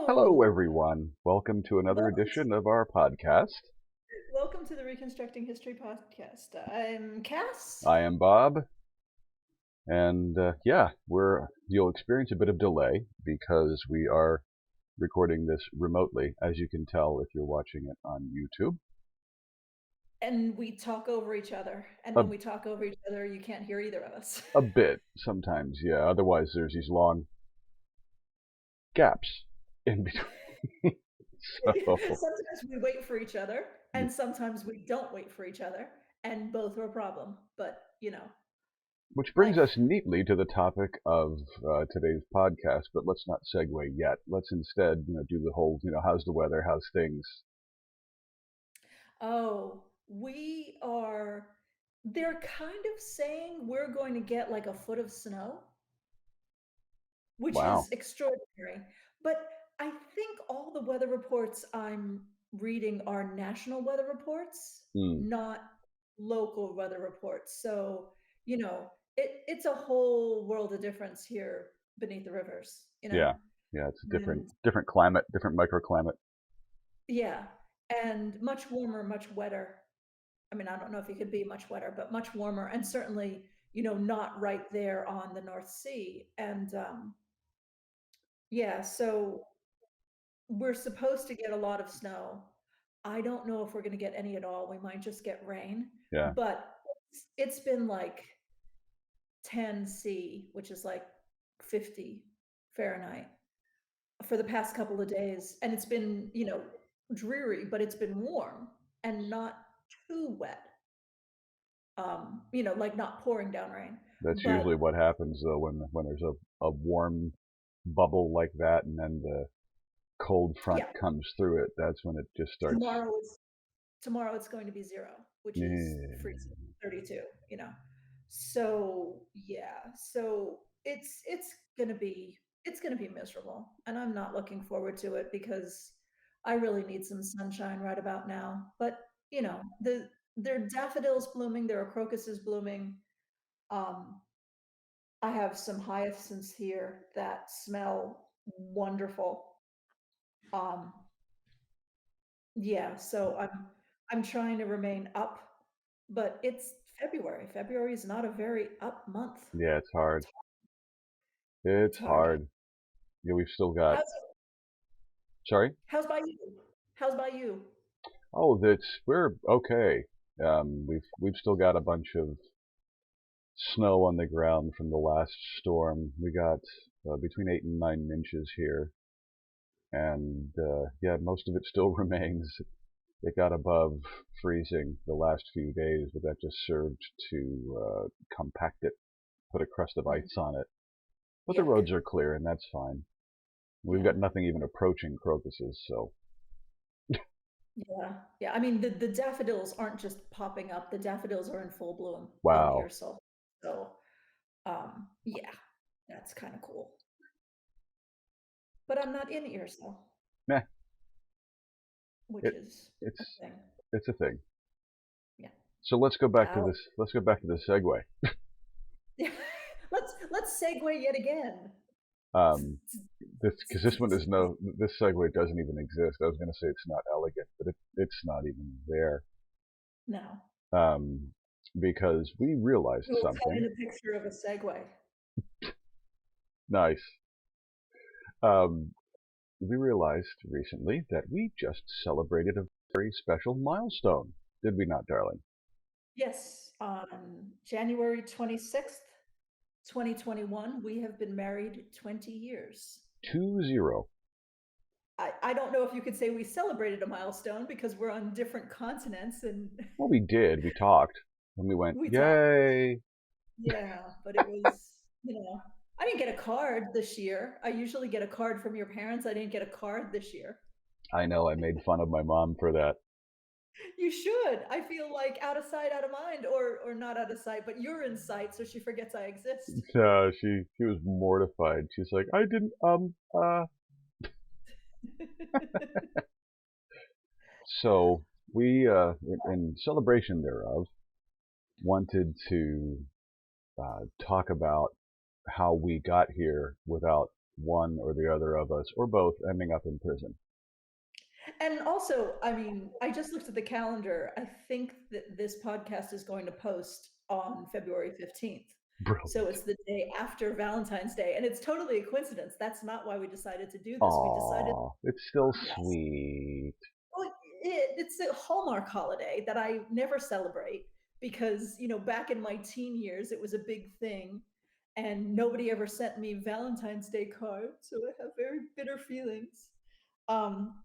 Hello, Hello. everyone. Welcome to another Welcome to, edition of our podcast. welcome to the Reconstructing History podcast. I'm Cass. I am Bob, and yeah, you'll experience a bit of delay because we are recording this remotely, as you can tell if you're watching it on YouTube. And we talk over each other. And A, when we talk over each other, you can't hear either of us. a bit sometimes, yeah. Otherwise, there's these long gaps in between. So, Sometimes we wait for each other, and sometimes we don't wait for each other, and both are a problem. But, which brings us life. neatly to the topic of today's podcast. But let's not segue yet. Let's instead, do the whole, how's the weather, how's things. Oh, they're kind of saying we're going to get like a foot of snow, which Wow. is extraordinary. But I think all the weather reports I'm reading are national weather reports, Hmm. not local weather reports. So, it's a whole world of difference here beneath the rivers. Yeah, yeah, it's a different And different climate, different microclimate. yeah, and much warmer, much wetter. I mean, I don't know if it could be much wetter, but much warmer, and certainly, not right there on the North Sea. And yeah, so we're supposed to get a lot of snow. I don't know if we're gonna get any at all. We might just get rain, Yeah, but it's been like 10 C, which is like 50 Fahrenheit for the past couple of days, and it's been, dreary, but it's been warm and not too wet. Like not pouring down rain. that's usually But what happens though when there's a warm bubble like that, and then the cold front yeah, comes through it. That's when it just starts. tomorrow is tomorrow it's going to be 0, which is Yeah, freezing, 32. So, yeah, so it's gonna be miserable, and I'm not looking forward to it because I really need some sunshine right about now. But, there are daffodils blooming, there are crocuses blooming. Um, I have some hyacinths here that smell wonderful. Um, yeah, so I'm trying to remain up, but it's February. February is not a very up month. yeah, it's hard. It's It's it's hard. hard. Yeah, we've still got. How's Sorry. how's by you? How's by you? Oh, that's we're okay. We've still got a bunch of snow on the ground from the last storm. We got between 8 and 9 inches here, and yeah, most of it still remains. It got above freezing the last few days, but that just served to compact it, put a crust of Mm, ice on it. But the yuck. roads are clear, and that's fine. We've got Yeah. nothing even approaching crocuses, so Yeah. Yeah. I mean, the daffodils aren't just popping up. The daffodils are in full bloom in wow. Pearsall. So, yeah, that's kind of cool. But I'm not in Earsall, Meh, which it, is a it's thing. it's a thing. Yeah. So let's go back to How? this. Let's go back to the segue. Let's segue yet again. Um, this segue doesn't even exist. I was going to say it's not elegant, but it's not even there. No. Um, because we realized We'll cut in something a picture of a segue. nice. Um, we realized recently that we just celebrated a very special milestone, did we not, darling? Yes, on January 26th, 2021, we have been married 20 years. 2-0. I don't know if you could say we celebrated a milestone because we're on different continents and Well, we did. We talked, and we went, we talked. "Yay!" Yeah, but it was, I didn't get a card this year. I usually get a card from your parents. I didn't get a card this year. I know I made fun of my mom for that. You should. I feel like out of sight, out of mind, or not out of sight, but you're in sight, so she forgets I exist. She was mortified. She's like, "I didn't So we, in celebration thereof, wanted to talk about how we got here without one or the other of us, or both, ending up in prison. And also, I mean, I just looked at the calendar. I think that this podcast is going to post on February 15th. So Brilliant. it's the day after Valentine's Day, and it's totally a coincidence. That's not why we decided to do this. We decided, Aw, it's still yes. sweet. Well, it's a Hallmark holiday that I never celebrate because, back in my teen years, it was a big thing, and nobody ever sent me Valentine's Day cards, so I have very bitter feelings.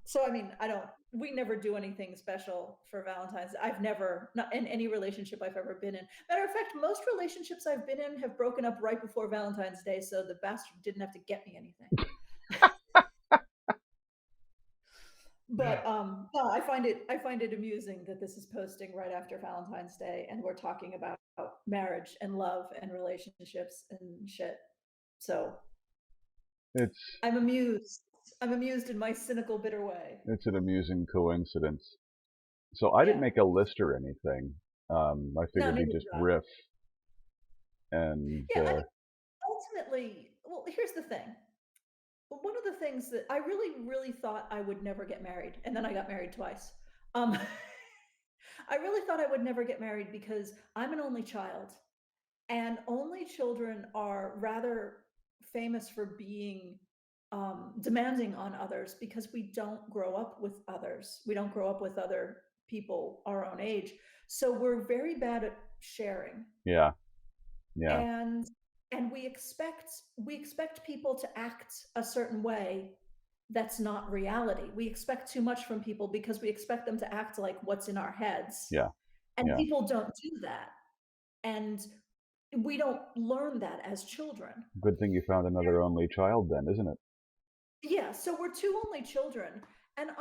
So I mean, I don't we never do anything special for Valentine's. I've never, not in any relationship I've ever been in. Matter of fact, most relationships I've been in have broken up right before Valentine's Day, so the bastard didn't have to get me anything. But no, I find it amusing that this is posting right after Valentine's Day, and we're talking about marriage and love and relationships and shit. So It's I'm amused. I'm amused in my cynical, bitter way. it's an amusing coincidence. So I didn't Yeah. make a list or anything. I No, figured neither we just did I. riff and Yeah, I mean, ultimately, well, here's the thing. One of the things that I really, really thought I would never get married, and then I got married twice. Um, I really thought I would never get married because I'm an only child, and only children are rather famous for being demanding on others because we don't grow up with others. We don't grow up with other people our own age. So we're very bad at sharing. yeah, yeah, And we expect people to act a certain way that's not reality. We expect too much from people because we expect them to act like what's in our heads. yeah, And yeah. people don't do that. And we don't learn that as children. Good thing you found another only child then, isn't it? Yeah, so we're two only children. And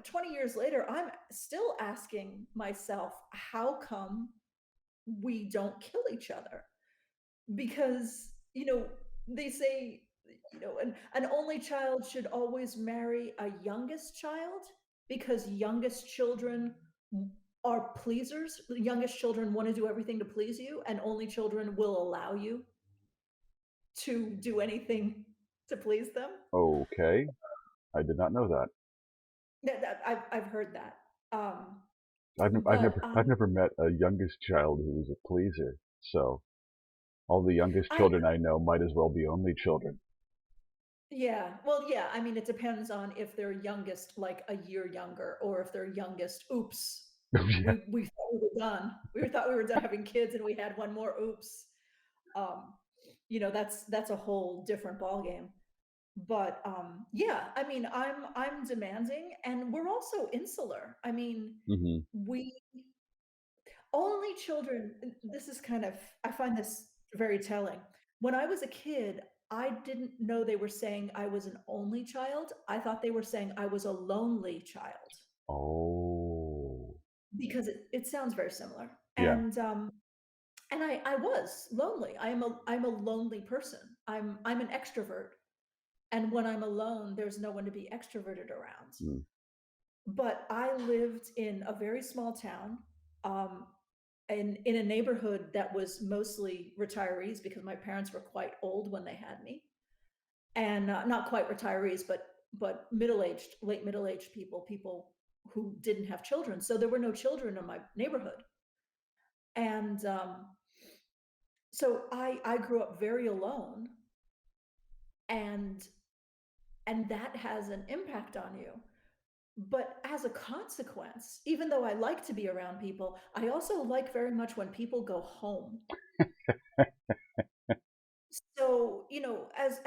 20 years later, I'm still asking myself, how come we don't kill each other? Because, they say, an only child should always marry a youngest child because youngest children are pleasers. The youngest children want to do everything to please you, and only children will allow you to do anything to please them. Okay, I did not know that. I've heard that. Um, I've but never met a youngest child who was a pleaser. So all the youngest I children I know might as well be only children. Yeah. Well, yeah, I mean, it depends on if they're youngest, like a year younger, or if they're youngest, oops, Yeah. we thought we were done. We thought we were done having kids and we had one more, oops. Um, that's a whole different ballgame. But yeah, I mean, I'm demanding, and we're also insular. I mean, Hmm. we only children, this is kind of, I find this very telling. When I was a kid, I didn't know they were saying I was an only child. I thought they were saying I was a lonely child Oh, because it sounds very similar. yeah. And I was lonely. I'm a lonely person. I'm an extrovert. And when I'm alone, there's no one to be extroverted around. Mm. But I lived in a very small town. In a neighborhood that was mostly retirees because my parents were quite old when they had me, and not quite retirees, but middle-aged, late middle-aged people who didn't have children. So there were no children in my neighborhood, and so I grew up very alone, and that has an impact on you. But as a consequence, even though I like to be around people, I also like very much when people go home. So,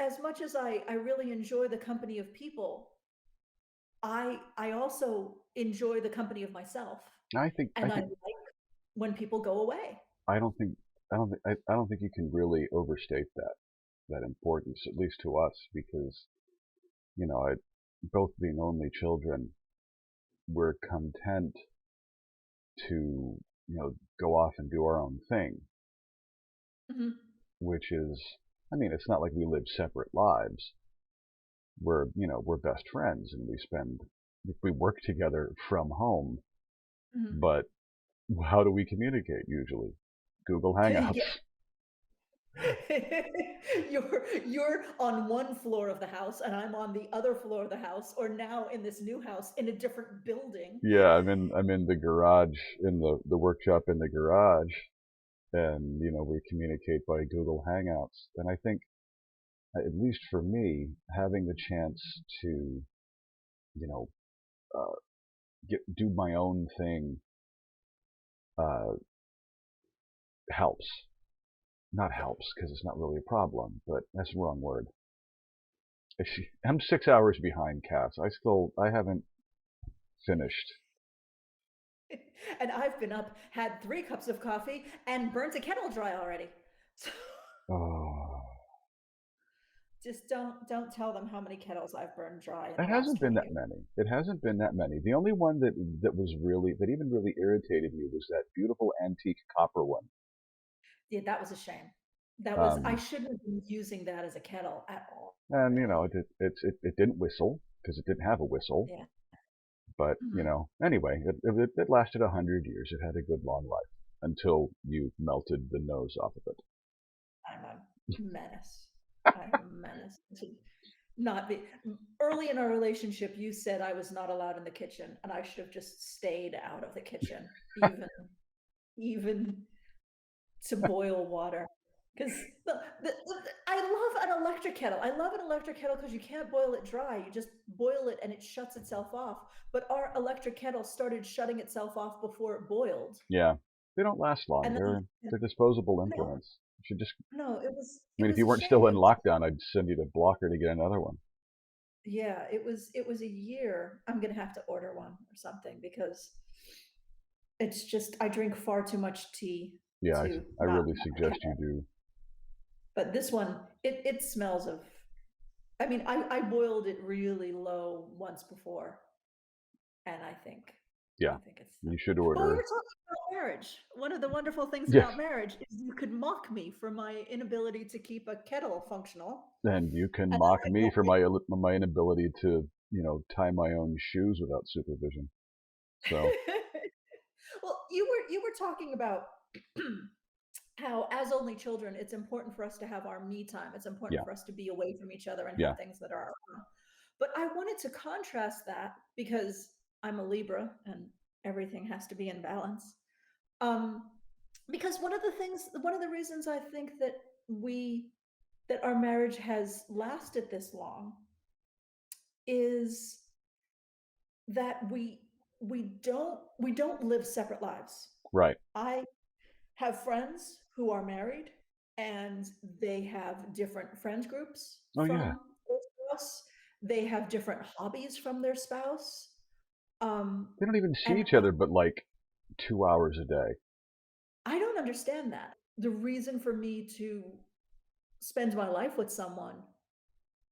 as much as I really enjoy the company of people, I also enjoy the company of myself, I and I think, like when people go away. I don't think, I don't think you can really overstate that importance, at least to us, because, I, both being only children, we're content to, go off and do our own thing, Mhm, which is, I mean, it's not like we live separate lives. We're best friends and we work together from home, mhm. but how do we communicate usually? Google Yeah, Hangouts. You're on one floor of the house, and I'm on the other floor of the house, or now in this new house in a different building. Yeah, I'm in the garage, in the workshop in the garage, and we communicate by Google Hangouts. And I think, at least for me, having the chance to you know uh, do my own thing uh, helps. Not Yeah. helps because it's not really a problem, but that's the wrong word. I'm 6 hours behind Kass. I haven't finished. And I've been up, had 3 cups of coffee, and burnt a kettle dry already. So Oh, just don't tell them how many kettles I've burned dry in it the last hasn't been 20 that years. many. It hasn't been that many. The only one that even really irritated me was that beautiful antique copper one. Yeah, that was a shame. That was I Um, shouldn't have been using that as a kettle at all, and really. it didn't whistle because it didn't have a whistle. Yeah. But Mhm. anyway, it lasted 100 years. It had a good long life until you melted the nose off of it. I'm a menace. I am a menace to not be early in our relationship, you said I was not allowed in the kitchen, and I should have just stayed out of the kitchen, even to boil water. 'Cause I love an electric kettle. I love an electric kettle because you can't boil it dry. You just boil it and it shuts itself off. But our electric kettle started shutting itself off before it boiled. Yeah, they don't last long. And then They're disposable no, implements. You should just. no, I it mean, if was you a weren't shame. still in It was lockdown, I'd send you to Blocker to get another one. yeah, it was a year. I'm gonna have to order one or something because it's just I drink far too much tea Yeah, to I not really have a suggest you kettle. do. But this one, it smells of I mean, I boiled it really low once before, and I Yeah, think it's you should but we were order. talking about marriage. One of the wonderful things Yes, about marriage is you could mock me for my inability to keep a kettle functional, and you can and mock I me don't for my inability to tie my own shoes without supervision. So Well, you were talking about how as only children, it's important for us to have our me time. It's important yeah, for us to be away from each other and yeah, have things that are our own. But I wanted to contrast that because I'm a Libra and everything has to be in balance. Um, because one of the reasons I think that our marriage has lasted this long is that we don't live separate lives. right. I have friends who are married and they have different friend groups Oh yeah, from their spouse. They have different hobbies from their spouse. they don't even see And each other but like 2 hours a day. I don't understand that. The reason for me to spend my life with someone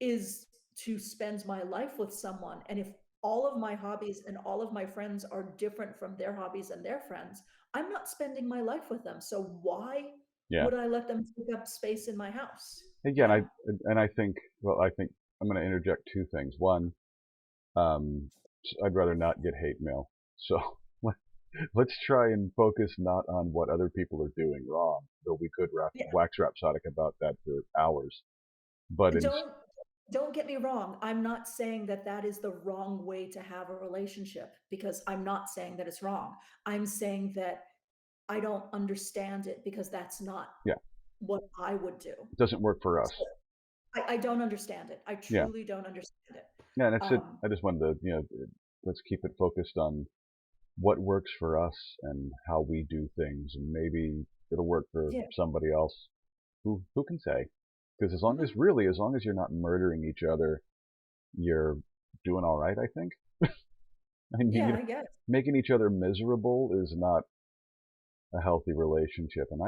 is to spend my life with someone. And if all of my hobbies and all of my friends are different from their hobbies and their friends, I'm not spending my life with them. So why Yeah. would I let them take up space in my house? You Again, know? I think, well, I think I'm going to interject two things. One, um, I'd rather not get hate mail. So let's try and focus not on what other people are doing wrong, though we could Yeah. wax rhapsodic about that for hours. But in, Don't don't get me wrong. I'm not saying that that is the wrong way to have a relationship because I'm not saying that it's wrong. I'm saying that I don't understand it because that's not yeah, what I would do. it doesn't work for us. So I don't understand it. I Yeah, truly don't understand it. yeah, and that's it. Um, I just wanted to, let's keep it focused on what works for us and how we do things, and maybe it'll work for yeah. somebody else. Who can say? Because Mhm. as long as you're not murdering each other, you're doing all right, I think. I mean, Yeah, I guess. making each other miserable is not a healthy relationship. And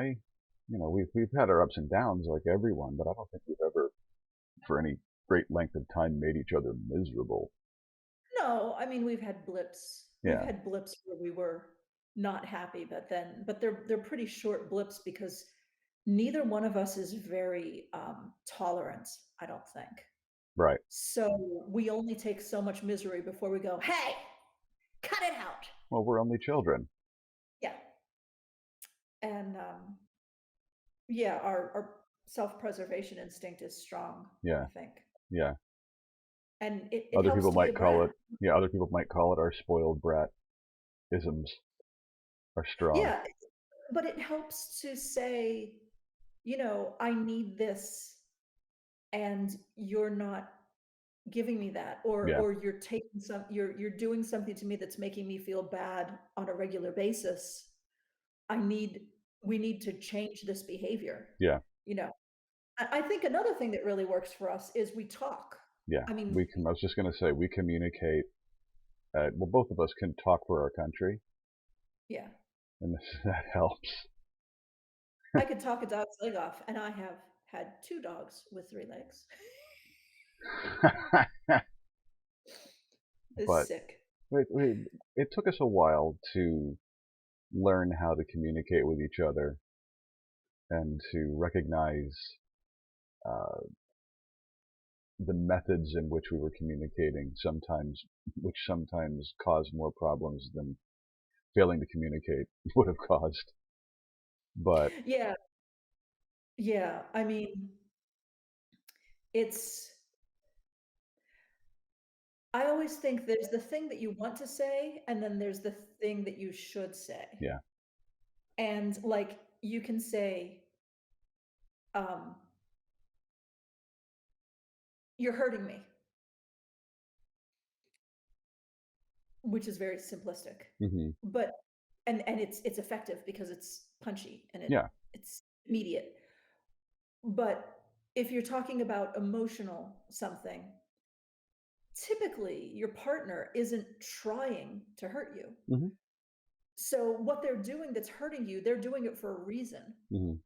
we've had our ups and downs like everyone, but I don't think we've ever, for any great length of time, made each other miserable. No, I mean, we've had blips. We've Yeah, had blips where we were not happy, but they're pretty short blips because neither one of us is very, tolerant, I don't think. right. So, we only take so much misery before we go, "Hey, cut it out." Well, we're only children. Yeah, and, yeah, our self-preservation instinct is strong, I Yeah, think. yeah. And it Other helps people to be might a call brat. it, yeah, other people might call it our spoiled brat isms are strong. Yeah, but it helps to say, I need this and you're not giving me that, or Yeah, you're taking you're doing something to me that's making me feel bad on a regular basis. I need We need to change this behavior, yeah, you know? I think another thing that really works for us is we talk. yeah. I mean, We can. I was just going to say we communicate. Well, both of us can talk for our country, yeah. and that helps. I could talk a dog's leg off, and I have had 2 dogs with 3 legs. It's But sick. it took us a while to learn how to communicate with each other and to recognize uh, the methods in which we were communicating sometimes, which sometimes caused more problems than failing to communicate would have caused. But Yeah, yeah, I mean, it's I always think there's the thing that you want to say, and then there's the thing that you should say. yeah, And, like, you can say, um, "You're hurting me," which is very simplistic, hmm, but and it's effective because it's punchy and yeah, it's immediate. But if you're talking about emotional something, typically your partner isn't trying to hurt you. hmm, So what they're doing that's hurting you, they're doing it for a reason. hmm,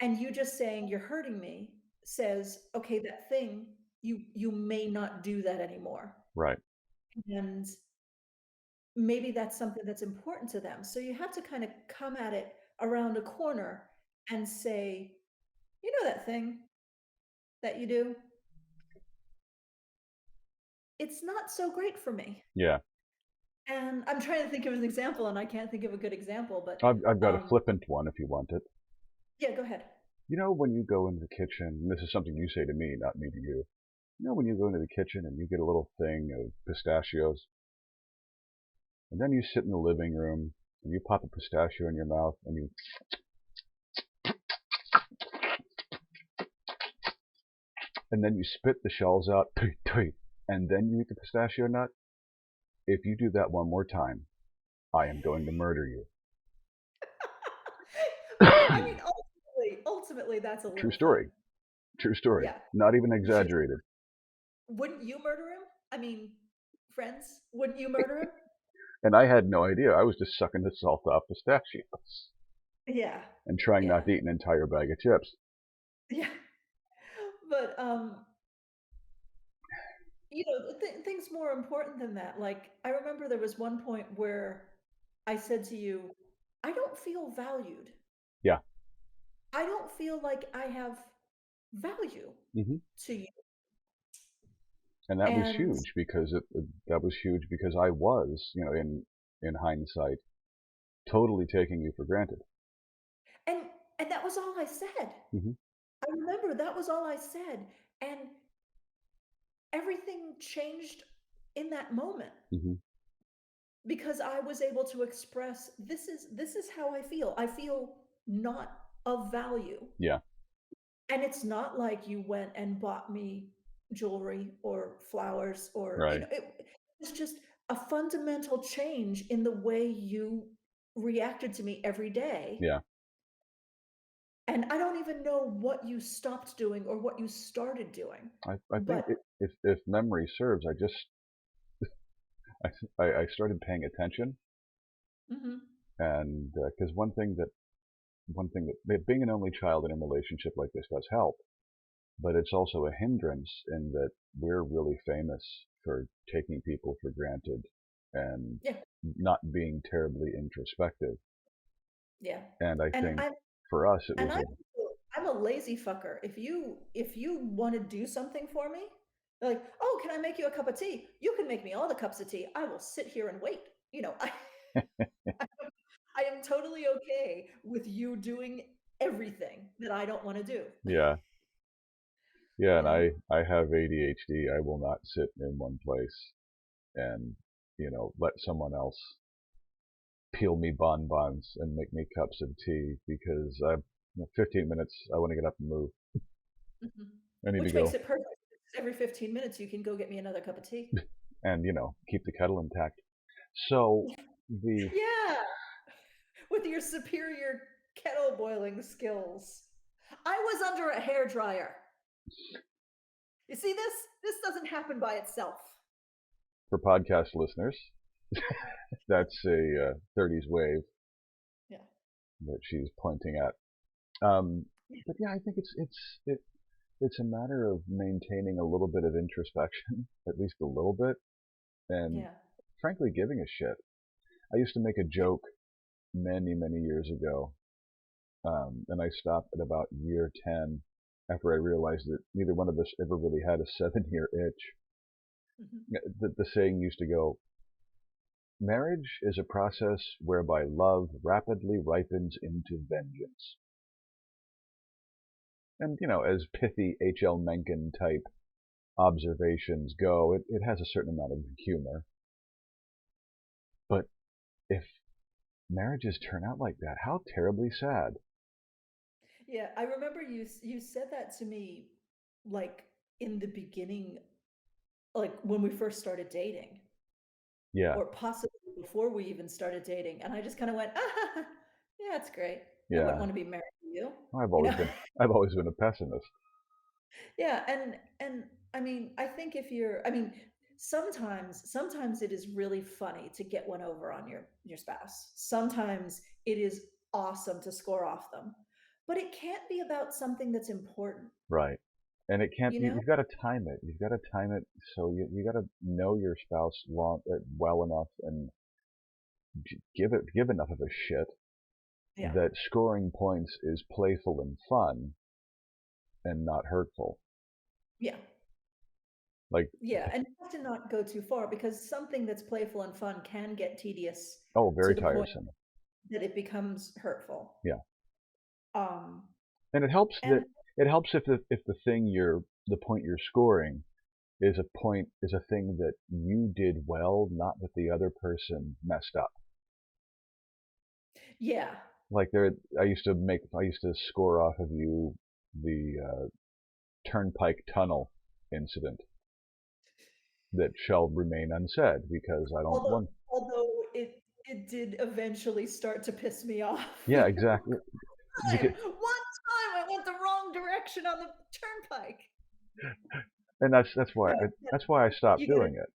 And you just saying, "You're hurting me," says, "Okay, that thing, you may not do that anymore." right, And maybe that's something that's important to them. So you have to kinda come at it around a corner and say, "You know that thing that you do? It's not so great for me." yeah. And I'm trying to think of an example, and I can't think of a good example, but, I've got a um flippant one if you want it. yeah, go ahead. You know, when you go into the kitchen, and this is something you say to me, not me to you. You know, when you go into the kitchen and you get a little thing of pistachios, and then you sit in the living room and you pop a pistachio in your mouth and then you spit the shells out, and then you eat the pistachio nut. If you do that one more time, I am going to murder you. Well, I mean, ultimately, that's a True little story. fun. True story. Yeah. Not even Just exaggerated. wouldn't you murder him? I mean, friends, wouldn't you murder him? And I had no idea. I was just sucking the salt off pistachios Yeah. and trying not Yeah. to eat an entire bag of chips. Yeah. But, things more important than that. Like, I remember there was one point where I said to you, "I don't feel valued. Yeah. I don't feel like I have value Hmm. to you." And that was And huge because that was huge because I was, in hindsight, totally taking you for granted. and and that was all I said. Hmm. I remember that was all I said, and everything changed in that moment Hmm. because I was able to express, "This is how I feel. I feel not of value." Yeah. And it's not like you went and bought me jewelry or flowers or, Right. it was just a fundamental change in the way you reacted to me every day. Yeah. And I don't even know what you stopped doing or what you started doing, I think but if memory serves, I started paying attention, mhm, and because one thing that being an only child in a relationship like this does help, but it's also a hindrance in that we're really famous for taking people for granted and yeah, not being terribly introspective. yeah. And I And think I'm for us, it and was I'm a I'm a lazy fucker. If you wanna do something for me, like, "Oh, can I make you a cup of tea?" You can make me all the cups of tea. I will sit here and wait. I am totally okay with you doing everything that I don't want to do. Yeah. Yeah, You and know? I have ADHD. I will not sit in one place and, let someone else peel me bonbons and make me cups of tea because 15 minutes, I want to get up and move. Mhm. I need to Which makes go it perfect. Every 15 minutes, you can go get me another cup of tea. and, keep the kettle intact. So the, Yeah, with your superior kettle boiling skills. I was under a hair dryer. You see this? This doesn't happen by itself. for podcast listeners, that's a 30s wave Yeah. that she's pointing at. But yeah, I think it's a matter of maintaining a little bit of introspection, at least a little bit, and Yeah. frankly, giving a shit. I used to make a Yeah. joke many, many years ago, and I stopped at about year 10 after I realized that neither one of us ever really had a 7-year itch. Mhm. The saying used to go, marriage is a process whereby love rapidly ripens into vengeance. And, as pithy H.L. Mencken type observations go, it has a certain amount of humor. But if marriages turn out like that, how terribly sad. Yeah, I remember you said that to me, like, in the beginning, like, when we first started dating, Yeah, or possibly before we even started dating, and I just kinda went, "Ah, yeah, it's great. I wouldn't yeah. wanna be married to you." I've You always know? been I've always been a pessimist. Yeah, and I mean, I think if you're I mean, sometimes it is really funny to get one over on your spouse. Sometimes it is awesome to score off them. But it can't be about something that's important, Right. And it can't. you know? You've got to time it. You've got to time it so you got to know your spouse well enough and give enough of a shit Yeah. that scoring points is playful and fun and not hurtful. Yeah. Like, Yeah, and you have to not go too far because something that's playful and fun can get tedious oh, to very the point tiresome. that it becomes hurtful. Yeah. Um, And and it helps if the point you're scoring is a thing that you did well, not that the other person messed up. yeah. Like I used to score off of you the Turnpike Tunnel incident that shall remain unsaid because I don't Although want. although it did eventually start to piss me off, Yeah, exactly. time! Because, One time I went the wrong direction on the turnpike. and No, that's why I stopped you gotta doing it.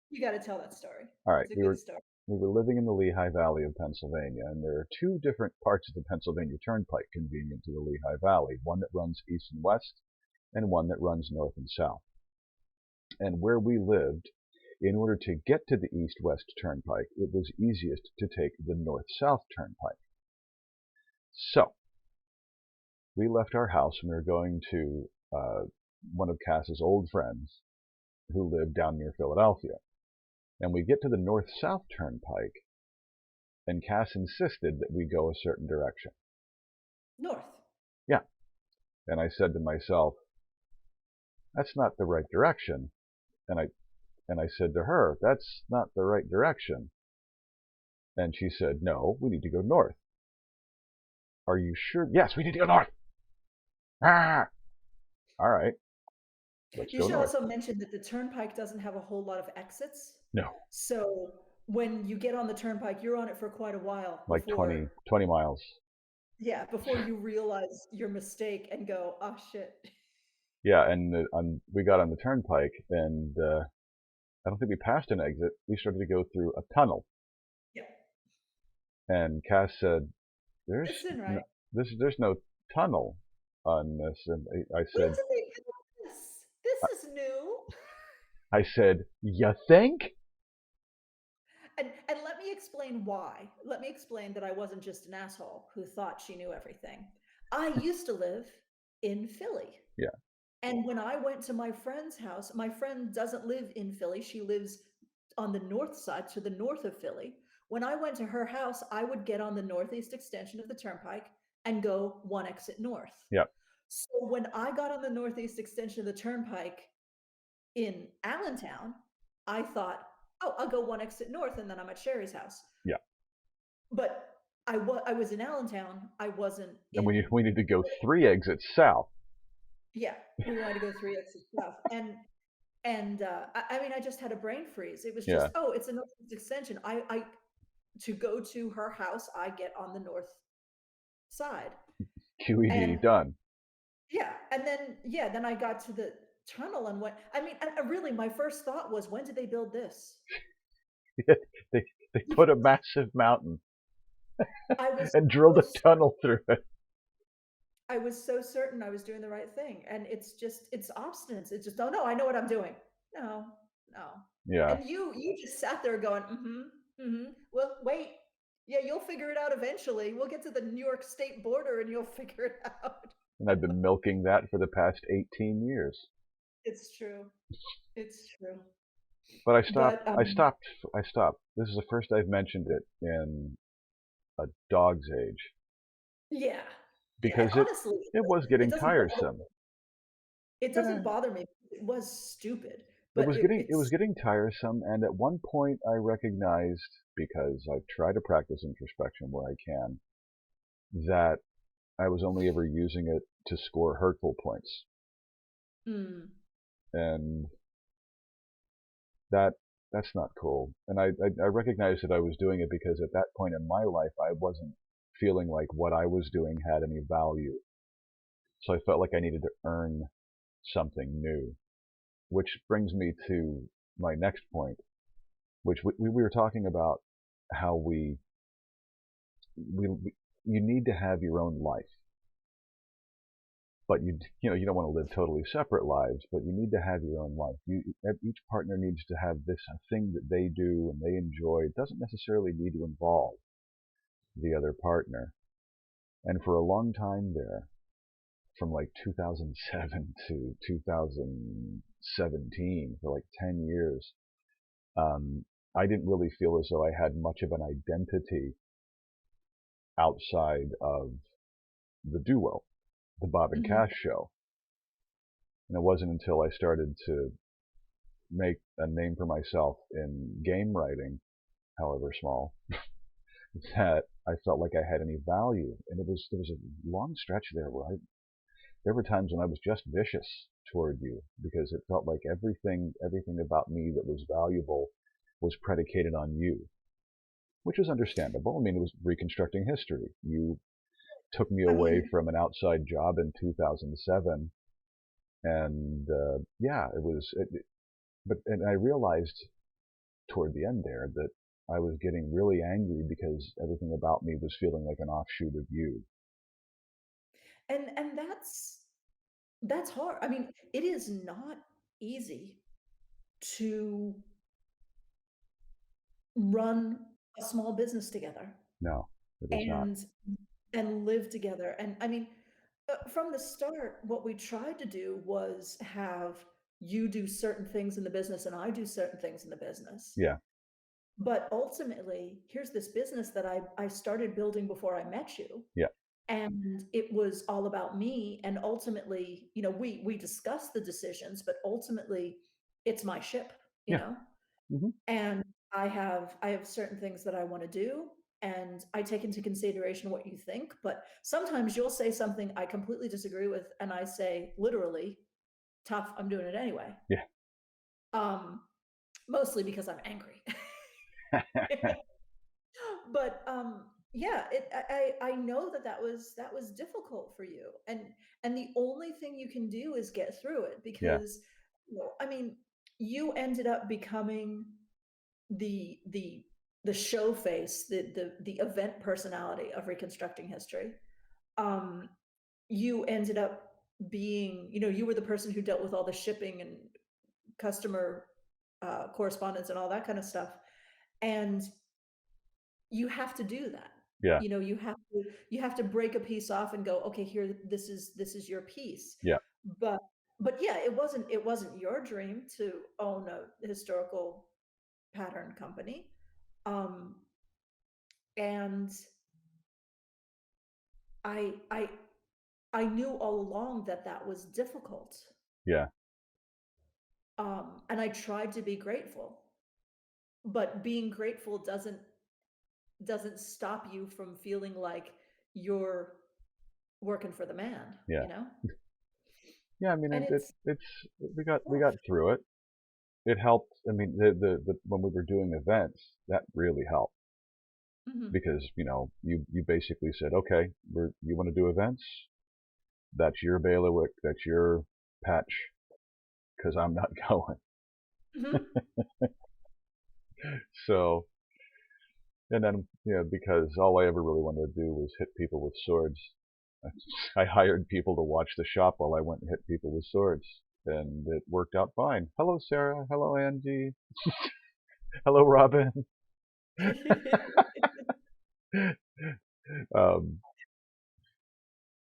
you gotta tell that story. All right, It's a good story. we were living in the Lehigh Valley of Pennsylvania, and there are two different parts of the Pennsylvania Turnpike convenient to the Lehigh Valley, one that runs east and west, and one that runs north and south. And where we lived, in order to get to the east-west turnpike, it was easiest to take the north-south turnpike. So we left our house and we were going to one of Kass's old friends who lived down near Philadelphia. And we get to the north-south turnpike, and Kass insisted that we go a certain direction. North. Yeah. And I said to myself, that's not the right direction. And I said to her, that's not the right direction. And she said, no, we need to go north. Are you sure? Yes, we need to go north. Ah! All right, let's You go should north. also mention that the turnpike doesn't have a whole lot of exits. No, So when you get on the turnpike, you're on it for quite a while like before, 20 miles. yeah, before you realize your mistake and go, "Oh shit." Yeah, and we got on the turnpike, and I don't think we passed an exit. We started to go through a tunnel, Yeah. and Cass said, "There's This isn't no, right. there's no tunnel on this." And When's it they do this? This is new. I said, "You think?" And let me explain why. Let me explain that I wasn't just an asshole who thought she knew everything. I used to live in Philly. Yeah, And when I went to my friend's house, my friend doesn't live in Philly. She lives on the north side, to the north of Philly. When I went to her house, I would get on the northeast extension of the turnpike and go one exit north. Yeah. So when I got on the northeast extension of the turnpike in Allentown, I thought, "Oh, I'll go one exit north and then I'm at Sherry's house." Yeah. But I was in Allentown, I wasn't And in. we need to go 3 exits south. Yeah, we wanted to go 3 exits south, I mean, I just had a brain freeze. It was Yeah. just, "Oh, it's a northeast extension." I to go to her house, I get on the north side. QED And done. yeah, and then yeah, then I got to the tunnel and went, I mean, really my first thought was, "When did they build this?" they they put a massive mountain I was and drilled so a tunnel through it. I was so certain I was doing the right thing, and it's just it's obstinance. It's just, "Oh, no, I know what I'm doing." No, no. Yeah. And you just sat there going, "Mhm, mhm. Well, wait. Yeah, you'll figure it out eventually. We'll get to the New York state border and you'll figure it out." And I've been milking that for the past 18 years. It's true. It's true. But But, I stopped. This is the first I've mentioned it in a dog's age yeah. Yeah, and because honestly, it was it getting doesn't bother tiresome. it And doesn't bother me. It was stupid, it but was it's getting tiresome, and at one point I recognized, because I try to practice introspection where I can, that I was only ever using it to score hurtful points. mm, And that that's not cool. And I recognized that I was doing it because at that point in my life I wasn't feeling like what I was doing had any value. So I felt like I needed to earn something new. Which brings me to my next point, which we were talking about how we you need to have your own life, but you don't want to live totally separate lives, but you need to have your own life. Each partner needs to have this thing that they do and they enjoy. It doesn't necessarily need to involve the other partner. And for a long time there, from like 2007 to 2017, for like 10 years, I didn't really feel as though I had much of an identity outside of the duo, the Bob and mhm. Cass show. And it wasn't until I started to make a name for myself in game writing, however small, that I felt like I had any value. And there was a long stretch there where there were times when I was just vicious toward you because it felt like everything about me that was valuable was predicated on you, which was understandable. I mean, it was reconstructing history. You took me I away mean, from an outside job in 2007, and yeah, it was. But and I realized toward the end there that I was getting really angry because everything about me was feeling like an offshoot of you. and that's hard. I mean, it is not easy to run a small business together No, it is not. and live together. And I mean, from the start, what we tried to do was have you do certain things in the business and I do certain things in the business. Yeah, But ultimately, here's this business that I started building before I met you, yeah, and it was all about me, and ultimately, we discussed the decisions, but ultimately, it's my ship, you yeah. know? Hmm. And I have certain things that I wanna do, and I take into consideration what you think, but sometimes you'll say something I completely disagree with, and I say, literally, "Tough, I'm doing it anyway." Yeah, Um, Mostly because I'm angry. But, yeah, I know that that was difficult for you, and the only thing you can do is get through it yeah, because, I mean, you ended up becoming the the the show face, the event personality of reconstructing history. Um, you ended up being, you were the person who dealt with all the shipping and customer, correspondence and all that kind of stuff, and you have to do that. yeah, You have to break a piece off and go, "Okay, here, this is your piece." yeah, But yeah, it wasn't your dream to own a historical pattern company. Um, and I I I knew all along that that was difficult, Yeah. and I tried to be grateful, but being grateful doesn't stop you from feeling like you're working for the man, Yeah. you know? Yeah. I mean, And it's we got tough. through it. It helped. I mean, the when we were doing events, that really helped Mhm. because you basically said, okay, you want to do events? That's your bailiwick. That's your patch because I'm not going. Mhm. So, and then, because all I ever really wanted to do was hit people with swords, I hired people to watch the shop while I went and hit people with swords. And it worked out fine. Hello, Sarah. Hello, Angie. Hello, Robin. um,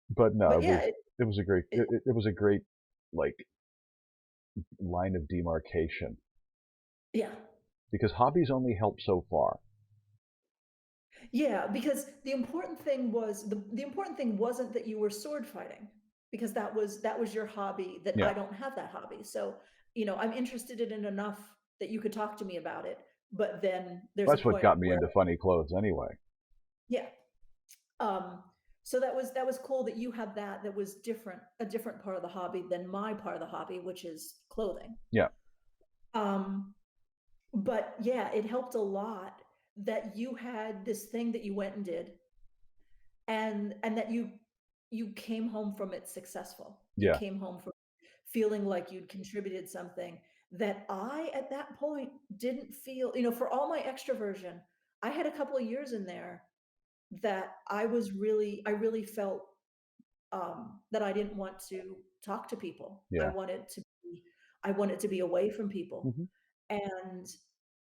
but no, But yeah, it was a great it it was a great like line of demarcation yeah. because hobbies only help so far. Yeah, because the important thing wasn't that you were sword fighting, because that was your hobby, that Yeah, I don't have that hobby. So, I'm interested in it enough that you could talk to me about it, but then there's a that's what point got me where into funny clothes anyway. yeah. So that was cool that you had that was different, a different part of the hobby than my part of the hobby, which is clothing. Yeah, Um, but yeah, it helped a lot that you had this thing that you went and did, and that you came home from it successful. You yeah, came home from feeling like you'd contributed something that I, at that point, didn't feel, for all my extroversion, I had a couple of years in there that I really felt, that I didn't want to talk to people. I yeah. wanted to be I wanted to be away from people. Hmm. And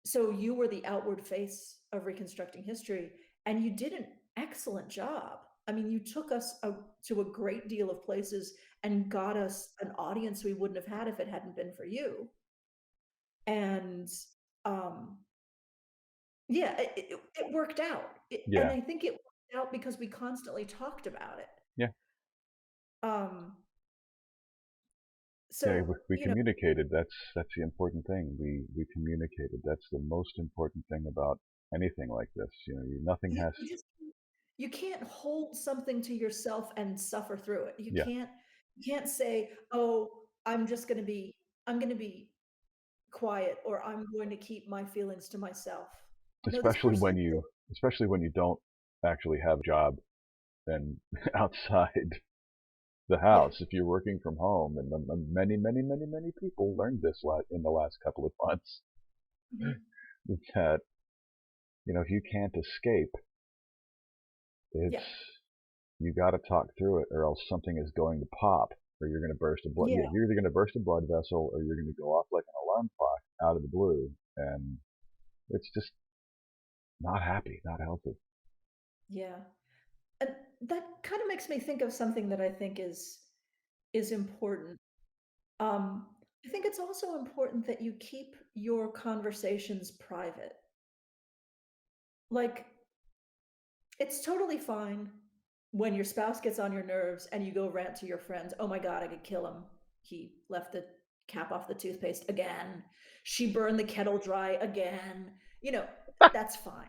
so you were the outward face of reconstructing history, and you did an excellent job. I mean, you took us to a great deal of places and got us an audience we wouldn't have had if it hadn't been for you. And um, yeah, it worked out. And Yeah, I think it worked out because we constantly talked about it. yeah, Um, yeah. so, We communicated. That's the important thing. We communicated. That's the most important thing about anything like this. Nothing has. you just you can't hold something to yourself and suffer through it. Yeah, You can't say, "Oh, I'm gonna be quiet," or "I'm going to keep my feelings to myself." No, this especially person when you especially when you don't actually have a job and outside the yeah. house. If you're working from home, and many, many, many, many people learned this in the last couple of months, Mhm. that if you can't escape, Yeah. it's you got to talk through it, or else something is going to pop, or you're going to burst a blood. Yeah. You're either going to burst a blood vessel, or you're going to go off like an alarm clock out of the blue, and it's just not happy, not healthy. Yeah. And that kinda makes me think of something that I think is important. Um, I think it's also important that you keep your conversations private. Like, it's totally fine when your spouse gets on your nerves and you go rant to your friends, "Oh my god, I could kill him. He left the cap off the toothpaste again. She burned the kettle dry again." That's fine.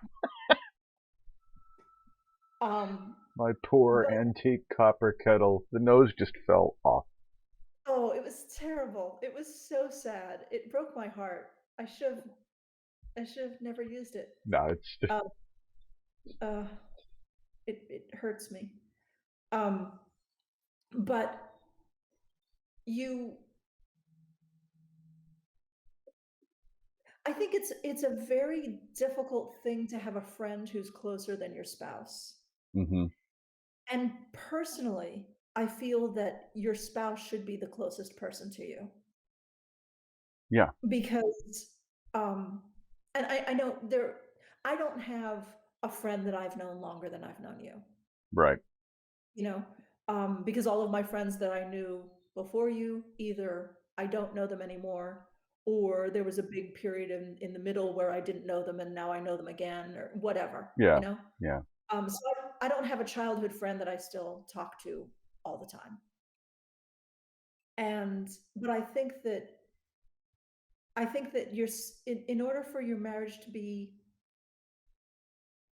Um, My poor but antique copper kettle, the nose just fell off. oh, it was terrible. It was so sad. It broke my heart. I should have never used it. No, it's just Um, uh, it hurts me. Um, but you I think it's a very difficult thing to have a friend who's closer than your spouse. hmm And personally, I feel that your spouse should be the closest person to you yeah, because, um, and I know I don't have a friend that I've known longer than I've known you, right, you know, because all of my friends that I knew before you, either I don't know them anymore, or there was a big period in the middle where I didn't know them and now I know them again, or whatever, yeah, you know? yeah, So I don't have a childhood friend that I still talk to all the time. And but I think that in order for your marriage to be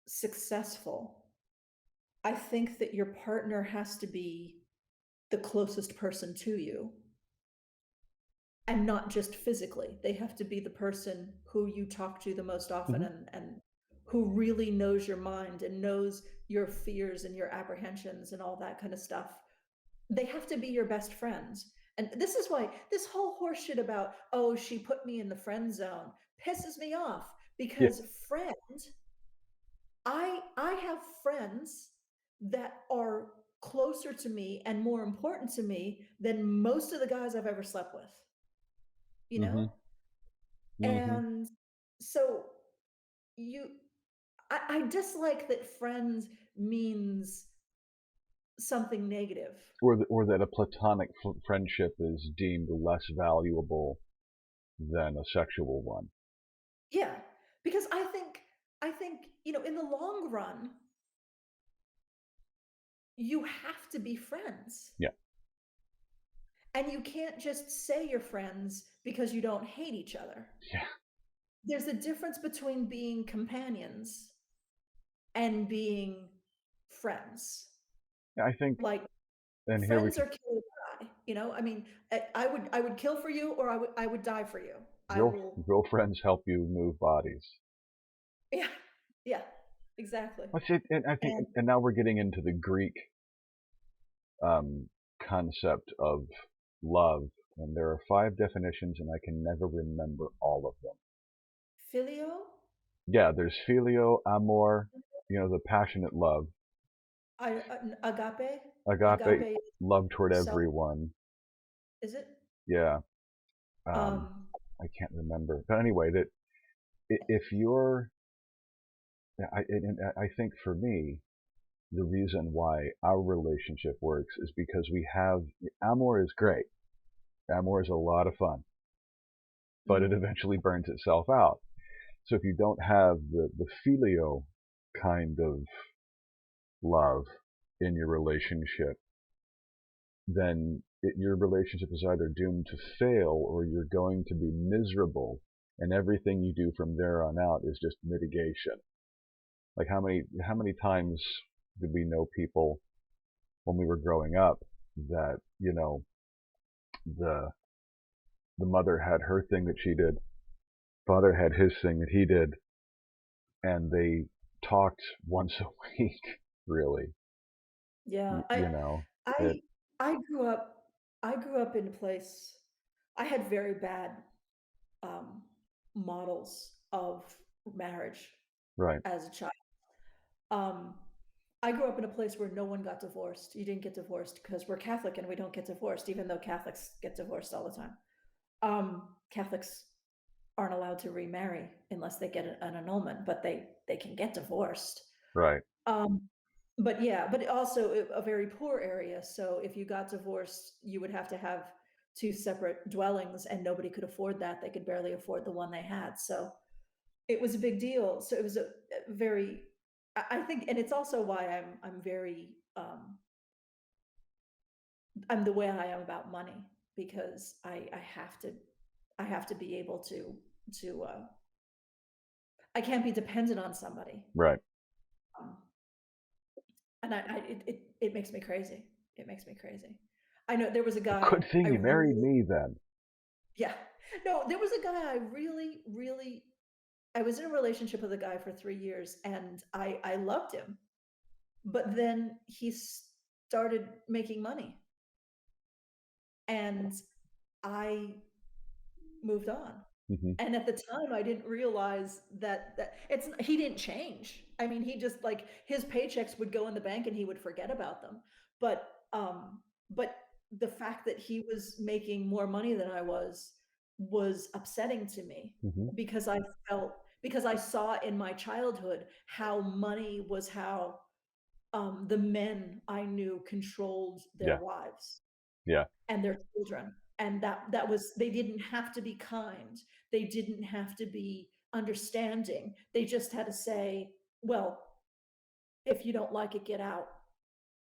successful, I think that your partner has to be the closest person to you, and not just physically. They have to be the person who you talk to the most often, Hmm. and who really knows your mind and knows your fears and your apprehensions and all that kind of stuff. They have to be your best friends. And this is why this whole horseshit about, oh, she put me in the friend zone pisses me off, Yeah. because I have friends that are closer to me and more important to me than most of the guys I've ever slept with, you know? Hmm. Hmm. And so you I dislike that friends means something negative. Or that a platonic friendship is deemed less valuable than a sexual one. Yeah, because I think, in the long run, you have to be friends. Yeah. And you can't just say you're friends because you don't hate each other. Yeah. There's a difference between being companions and being friends. I think, Like, and here we friends can, are kill or die, I mean, I would kill for you, or I would die for you. I real will. real friends help you move bodies. Yeah, yeah, exactly. That's it, and I think, And and now we're getting into the Greek um, concept of love, and there are five definitions, and I can never remember all of them. filio, Yeah, there's filio, amor, the passionate love, agape, agape, agape, love toward self, everyone. is it? Yeah, um, Um, I can't remember, but anyway, that if you're, I think for me, the reason why our relationship works is because we have amor is great. Amor is a lot of fun, but it mhm. eventually burns itself out. So if you don't have the filio kind of love in your relationship, then your relationship is either doomed to fail or you're going to be miserable, and everything you do from there on out is just mitigation. Like how many times did we know people when we were growing up that the the mother had her thing that she did, father had his thing that he did, and they talked once a week, really. Yeah, You know, it, I I grew up I grew up in a place. I had very bad, um, models of marriage right, as a child. Um, I grew up in a place where no one got divorced. You didn't get divorced because we're Catholic and we don't get divorced, even though Catholics get divorced all the time. Catholics aren't allowed to remarry unless they get an annulment, but they can get divorced. right, Um, but yeah, but also a very poor area, so if you got divorced, you would have to have 2 separate dwellings, and nobody could afford that. They could barely afford the one they had, so it was a big deal. So it was a very, I think, and it's also why I'm very, I'm the way I am about money, because I have to be able to I can't be dependent on somebody. right. Um, and it makes me crazy. It makes me crazy. I know there was a guy Good thing I you married really, me then. yeah. No, there was a guy I really, really, I was in a relationship with a guy for 3 years, and I loved him, but then he started making money, and I moved on. Hmm. And at the time, I didn't realize that he didn't change. I mean, he just, like, his paychecks would go in the bank and he would forget about them. But, but the fact that he was making more money than I was upsetting to me, Hmm. because because I saw in my childhood how money was how, the men I knew controlled their Yeah, wives yeah, and their children, and that was, they didn't have to be kind, they didn't have to be understanding, they just had to say, well, If you don't like it, get out,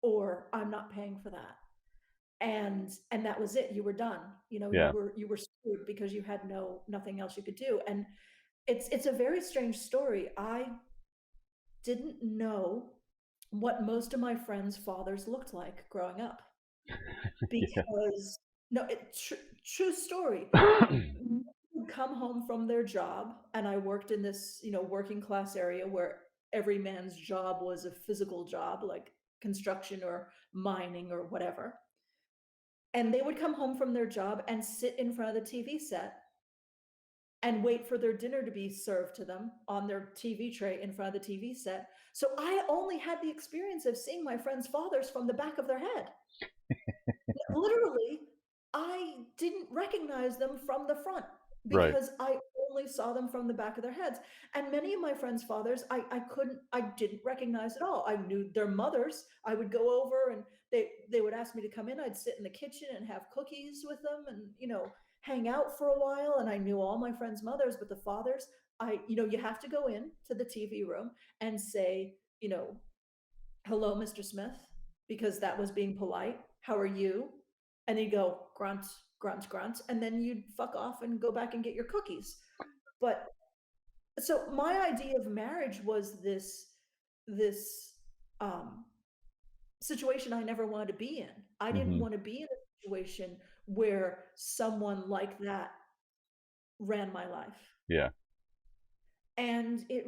or I'm not paying for that. And that was it. You were done. Yeah. You were screwed because you had nothing else you could do. And it's a very strange story. I didn't know what most of my friends' fathers looked like growing up because no, true story. Yeah. Would come home from their job, and I worked in this, working class area where every man's job was a physical job, like construction or mining or whatever. And they would come home from their job and sit in front of the TV set and wait for their dinner to be served to them on their TV tray in front of the TV set. So I only had the experience of seeing my friends' fathers from the back of their head. Literally, I didn't recognize them from the front Right. because I only saw them from the back of their heads. And many of my friends' fathers, I didn't recognize at all. I knew their mothers. I would go over and they would ask me to come in. I'd sit in the kitchen and have cookies with them and, hang out for a while. And I knew all my friends' mothers, but the fathers, you have to go in to the TV room and say, hello, Mr. Smith, because that was being polite. How are you? And he'd go, grunt, grunt, grunt. And then you'd fuck off and go back and get your cookies. But so my idea of marriage was this um, situation I never wanted to be in. I didn't Hmm. want to be in a situation where someone like that ran my life. Yeah. And it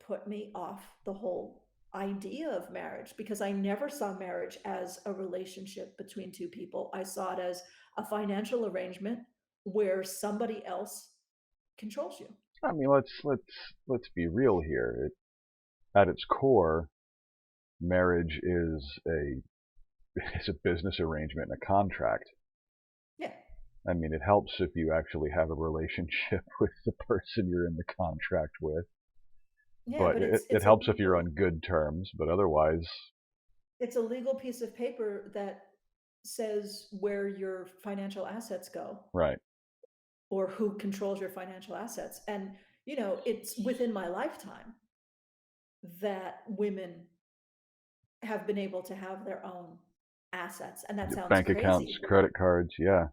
put me off the whole idea of marriage because I never saw marriage as a relationship between two people. I saw it as a financial arrangement where somebody else controls you. I mean, let's be real here. At its core, marriage is a is a business arrangement and a contract. Yeah. I mean, it helps if you actually have a relationship with the person you're in the contract with, Yeah, but but it helps if you're on good terms. But otherwise, it's a legal piece of paper that says where your financial assets go right? or who controls your financial assets. And it's within my lifetime that women have been able to have their own assets, and that sounds Bank accounts, crazy. credit cards, yeah,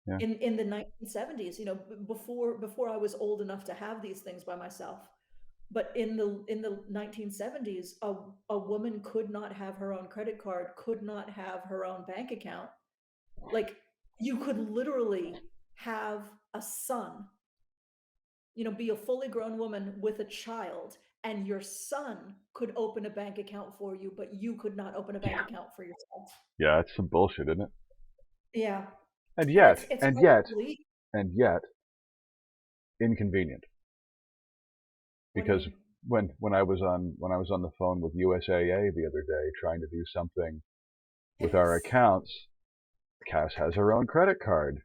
yeah. In the 1970s, before I was old enough to have these things by myself, but in the 1970s, a woman could not have her own credit card, could not have her own bank account. Like, you could literally have a son, be a fully grown woman with a child, and your son could open a bank account for you, but you could not open a bank Yeah, account for yourself. yeah, it's some bullshit, isn't it? Yeah. And And yet, it's and hard to yet, believe. and yet, inconvenient. What do you Because mean? when I was on the phone with USAA the other day trying to do something with our Yes. accounts, Kass has her own credit card.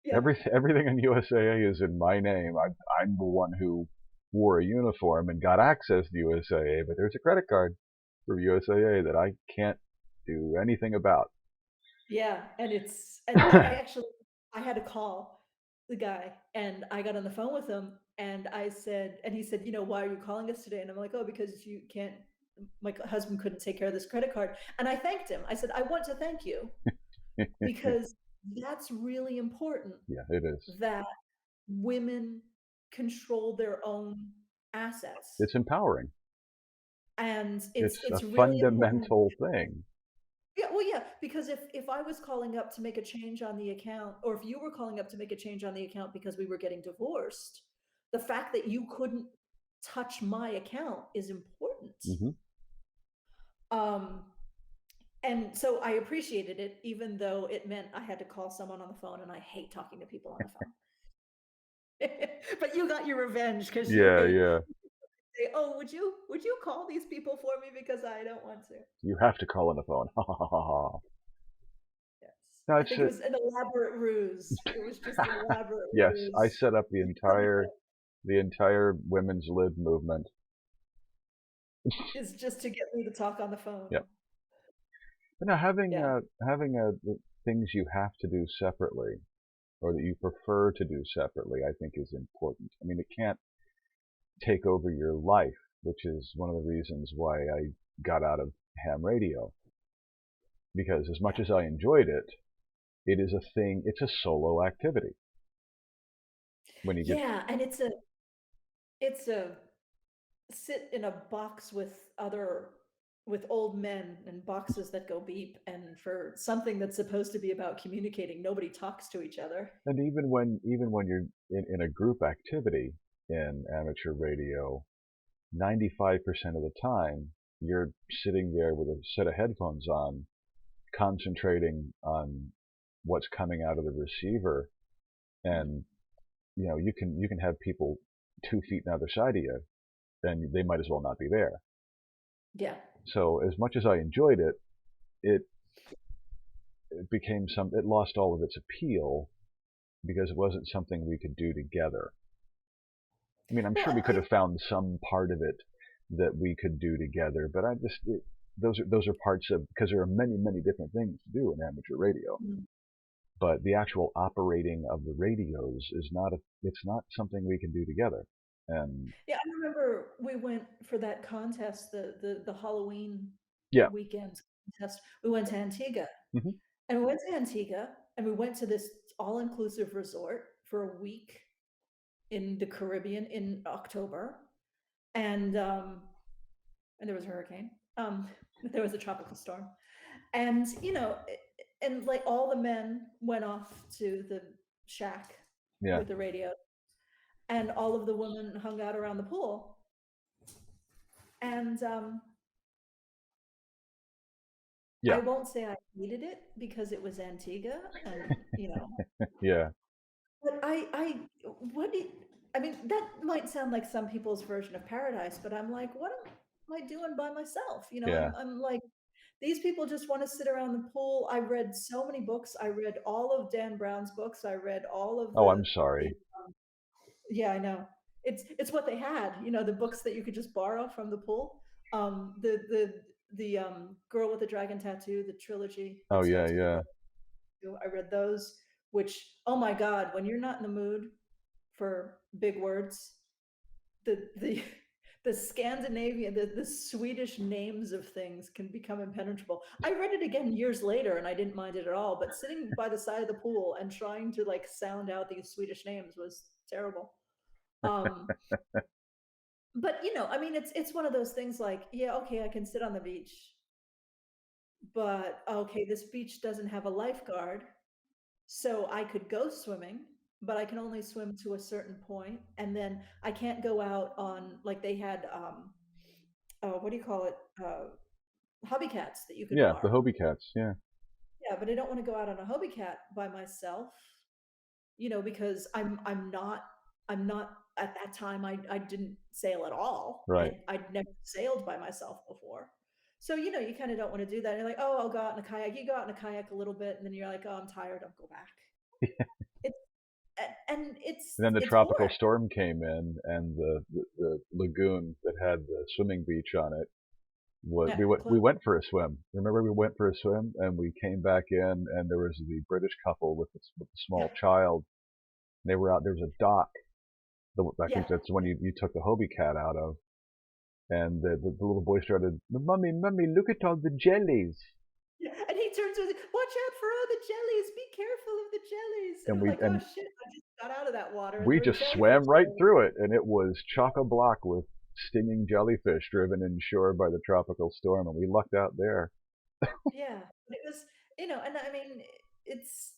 Yeah. Everything in USAA is in my name. I'm the one who wore a uniform and got access to USAA, but there's a credit card for USAA that I can't do anything about. Yeah, and I actually I had to call the guy, and I got on the phone with him, and he said, "Why are you calling us today?" And I'm like, "Oh, because you can't my husband couldn't take care of this credit card." And I thanked him. I said, "I want to thank you because that's really important Yeah, it is. that women control their own assets." It's empowering. And it's It's a it's really important. fundamental thing. Yeah, well, yeah, because if I was calling up to make a change on the account, or if you were calling up to make a change on the account because we were getting divorced, the fact that you couldn't touch my account is important. Hmm. Um, and so I appreciated it, even though it meant I had to call someone on the phone, and I hate talking to people on the phone. But you got your revenge because you Yeah, hate. yeah. Say, oh, would you call these people for me because I don't want to? You have to call on the phone. Ha ha ha ha ha. Yes. No, I it's think it was an elaborate ruse. It was just an elaborate yes. I ruse. set up the entire women's lib movement. Is just to get me to talk on the phone. Yep. But now having Yeah. the things you have to do separately or that you prefer to do separately, I think is important. I mean, it can't take over your life, which is one of the reasons why I got out of ham radio. Because as much Yeah. as I enjoyed it, it is a thing, it's a solo activity. When you get, Yeah, and it's a sit in a box with old men and boxes that go beep, and for something that's supposed to be about communicating, nobody talks to each other. and even when you're in a group activity in amateur radio, 95% of the time, you're sitting there with a set of headphones on, concentrating on what's coming out of the receiver, Mhm. and you can have people 2 feet on either side of you, and they might as well not be there. Yeah. So as much as I enjoyed it, it it lost all of its appeal because it wasn't something we could do together. I mean, I'm Well, sure we and could have found some part of it that we could do together, but those are parts of, because there are many, many different things to do in amateur radio. mm, But the actual operating of the radios it's not something we can do together. And yeah, I remember we went for that contest, the Halloween yeah, weekend contest. We went to Antigua, hmm and we went to Antigua, and we went to this all-inclusive resort for a week in the Caribbean in October, and and there was a hurricane. There was a tropical storm, and and like all the men went off to the shack yeah, with the radio, and all of the women hung out around the pool. And I yeah, won't say I hated it because it was Antigua, and yeah, but what it, I mean, that might sound like some people's version of paradise, but I'm like, what am I doing by myself? yeah. I'm like, these people just want to sit around the pool. I read so many books. I read all of Dan Brown's books. I read all of Oh, I'm the sorry. yeah, I know. It's what they had, the books that you could just borrow from the pool. The Girl with the Dragon Tattoo, the trilogy Oh, that yeah, starts with the yeah, Girl. I read those, which, oh my God, when you're not in the mood for big words, the the Scandinavian, the Swedish names of things can become impenetrable. I read it again years later and I didn't mind it at all, but sitting by the side of the pool and trying to like sound out these Swedish names was terrible. Um, but I mean, it's one of those things like, yeah, okay, I can sit on the beach, but okay, this beach doesn't have a lifeguard, so I could go swimming, but I can only swim to a certain point, and then I can't go out on like they had what do you call it? Hobby cats that you could yeah. The borrow. Hobie Cats. Yeah, Yeah, but I don't want to go out on a hobie cat by myself, because I'm not at that time. I didn't sail at all, right. and I'd never sailed by myself before. So you kind of don't want to do that. You're like, oh, I'll go out in a kayak. You go out in a kayak a little bit, and then you're like, oh, I'm tired. I'll go back. It's and And then the it's tropical boring. storm came in, and the lagoon that had the swimming beach on it. Yeah, We went for a swim. Remember, we went for a swim, and we came back in, and there was the British couple with the yeah, small child. And they were out. There was a dock. I yeah, think that's the one you took the Hobie Cat out of. And the little boy started, "Mummy, mummy, look at all the jellies." yeah. And he turns to, watch out for all the jellies. Be careful of the jellies. And And I'm we like, oh and shit! I just got out of that water, and we there were just jellyfish swam right there. through it, and it was chock-a-block with stinging jellyfish driven inshore by the tropical storm, and we lucked out there. Yeah, but it was, and I mean, it's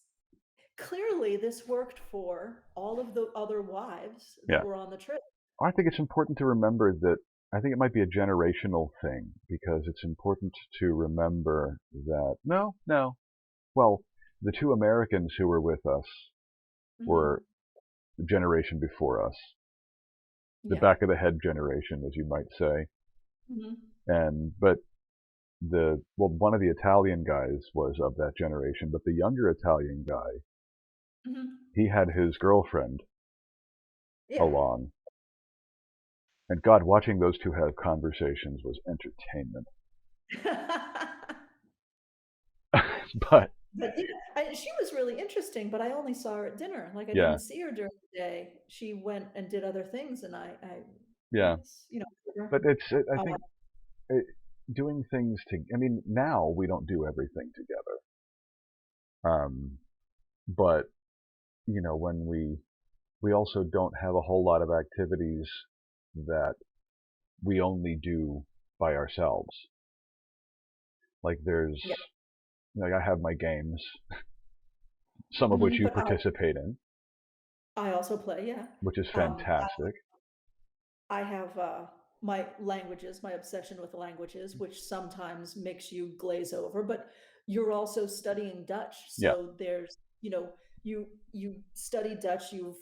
clearly this worked for all of the other wives that Yeah. were on the trip. I think it's important to remember that I think it might be a generational thing because it's important to remember that no. Well, the two Americans who were with us Hmm. were the generation before us, the Yeah. back of the head generation, as you might say. Hmm. And but one of the Italian guys was of that generation, but the younger Italian guy, Hmm. he had his girlfriend Yeah. along. And God, watching those two have conversations was entertainment. But But yeah, she was really interesting, but I only saw her at dinner. Like I yeah, didn't see her during the day. She went and did other things, and I Yeah, Yes, you know, but sugar. I Uh, think it, doing things to. I mean, now we don't do everything together. But when we also don't have a whole lot of activities that we only do by ourselves. Like yeah, I have my games, some of which mhm, you but participate in, I also play, yeah. which is Um, fantastic. I have, my languages, my obsession with languages, which sometimes makes you glaze over, but you're also studying Dutch, Yeah. so there's, you know, you study Dutch, you've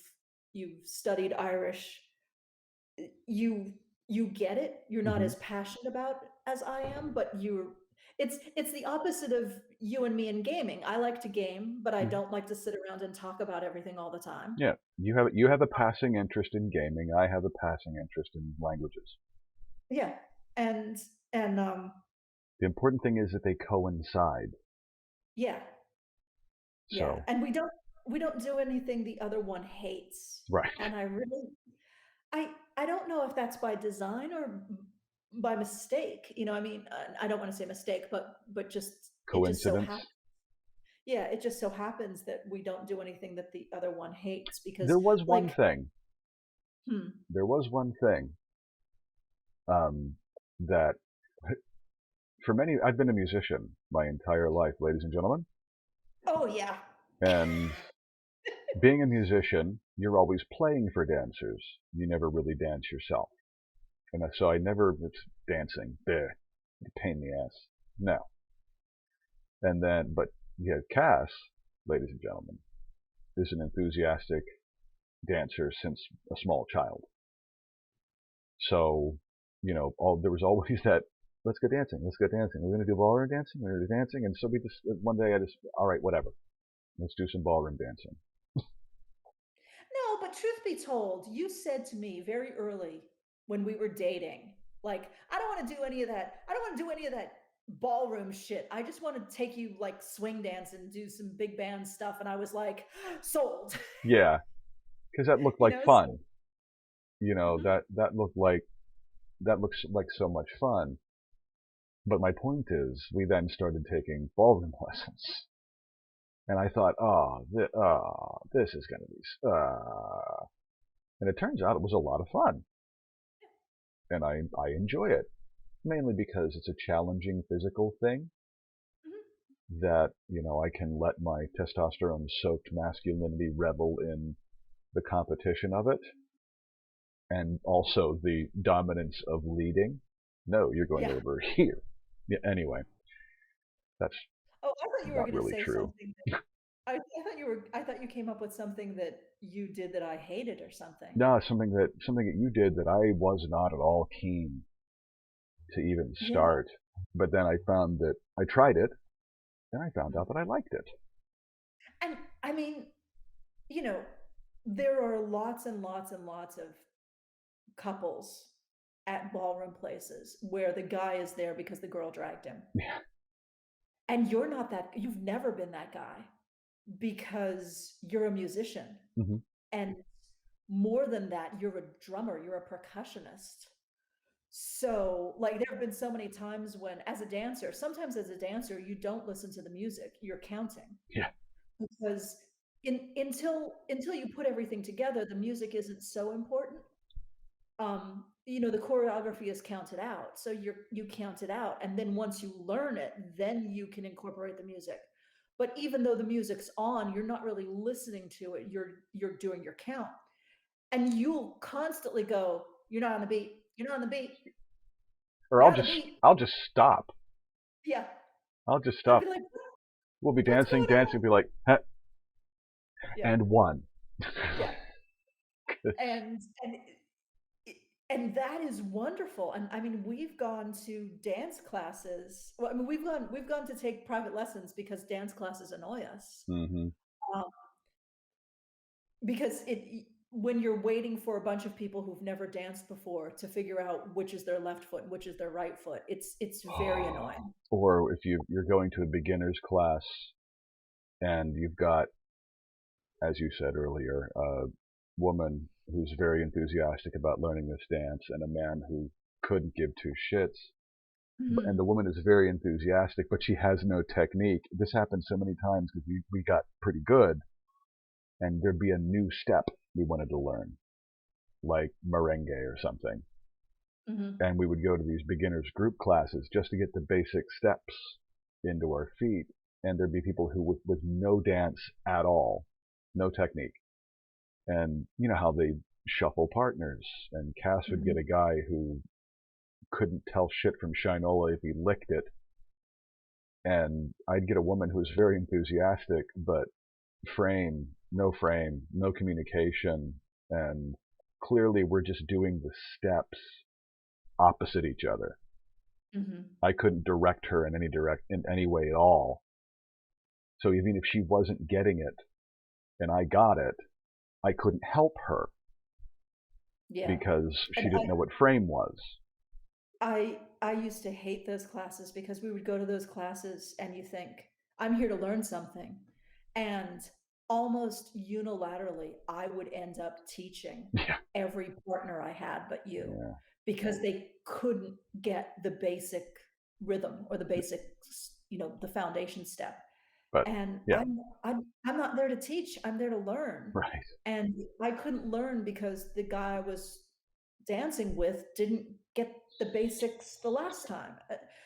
studied Irish, you you get it. You're not Hmm. as passionate about as I am, but it's the opposite of you and me in gaming. I like to game, but I don't like to sit around and talk about everything all the time. Yeah. You have a passing interest in gaming. I have a passing interest in languages. Yeah. And and The important thing is that they coincide. yeah, yeah. So, And we don't do anything the other one hates. right. And I don't know if that's by design or by mistake. You know, I mean, I don't want to say mistake, but just it just so Coincidence. happens. Yeah, it just so happens that we don't do anything that the other one hates because, There was one like, thing. hmm. There was one thing um, that for many, I've been a musician my entire life, ladies and gentlemen. Oh yeah. And being a musician, you're always playing for dancers. You never really dance yourself. And so I never, it's dancing, pain in the ass. No. And then, but yeah, Kass, ladies and gentlemen, is an enthusiastic dancer since a small child. So, there was always that, let's go dancing, let's go dancing. We're going to do ballroom dancing, we're going to do dancing. And so we just, one day all right, whatever. Let's do some ballroom dancing. No, but truth be told, you said to me very early when we were dating, like, I don't want to do any of that. I don't want to do any of that ballroom shit. I just want to take you like swing dance and do some big band stuff. And I was like, sold. Yeah, because that looked You like know, so, fun. mhm. That looks like so much fun. But my point is, we then started taking ballroom lessons. And I thought, this is going to be, and it turns out it was a lot of fun. And I enjoy it. Mainly because it's a challenging physical thing Mhm. that, I can let my testosterone soaked masculinity revel in the competition of it and also the dominance of leading. No, you're going Yeah. over here. Yeah, anyway, that's Oh, I thought you were not going to really say true. something. I thought you came up with something that you did that I hated or something. No, something that you did that I was not at all keen to even Yeah. start. But then I found that I tried it and I found Mhm. out that I liked it. And I mean, you know, there are lots and lots and lots of couples at ballroom places where the guy is there because the girl dragged him. Yeah. And you've never been that guy because you're a musician. Hmm. And more than that, you're a drummer, you're a percussionist. So, like, there have been so many times when, sometimes as a dancer, you don't listen to the music, you're counting Yeah. because until you put everything together, the music isn't so important. The choreography is counted out, so you count it out, and then once you learn it, then you can incorporate the music. But even though the music's on, you're not really listening to it. You're doing your count, and you'll constantly go, "You're not on the beat. You're not on the beat. Or You're not on the beat." I'll just stop. Yeah, I'll just I'd be stop. like, We'll be "What's dancing, going dancing, on?" be like, huh, Yeah, and one. yeah, and and and that is wonderful. And I mean, we've gone to dance classes. Well, I mean, we've gone to take private lessons because dance classes annoy us. Hmm. Um, because when you're waiting for a bunch of people who've never danced before to figure out which is their left foot and which is their right foot, it's very annoying. Or if you're going to a beginner's class and you've got, as you said earlier, woman who's very enthusiastic about learning this dance and a man who couldn't give two shits. And Mhm. the woman is very enthusiastic, but she has no technique. This happened so many times because we got pretty good, and there'd be a new step we wanted to learn, like merengue or something. Mhm. And we would go to these beginners group classes just to get the basic steps into our feet. And there'd be people who with no dance at all, no technique. And you know how they shuffle partners. And Kass would get Mhm. a guy who couldn't tell shit from Shinola if he licked it. And I'd get a woman who was very enthusiastic, but frame, no communication. And clearly we're just doing the steps opposite each other. Mhm. I couldn't direct her in any way at all. So even if she wasn't getting it and I got it, I couldn't help her Yeah. because And she didn't know what frame was. I used to hate those classes because we would go to those classes and you think, "I'm here to learn something." And almost unilaterally, I would end up teaching Yeah, every partner I had but you yeah. because they couldn't get the basic rhythm or the basics, the foundation step. But And yeah, I'm not there to teach, I'm there to learn. right. And I couldn't learn because the guy I was dancing with didn't get the basics the last time.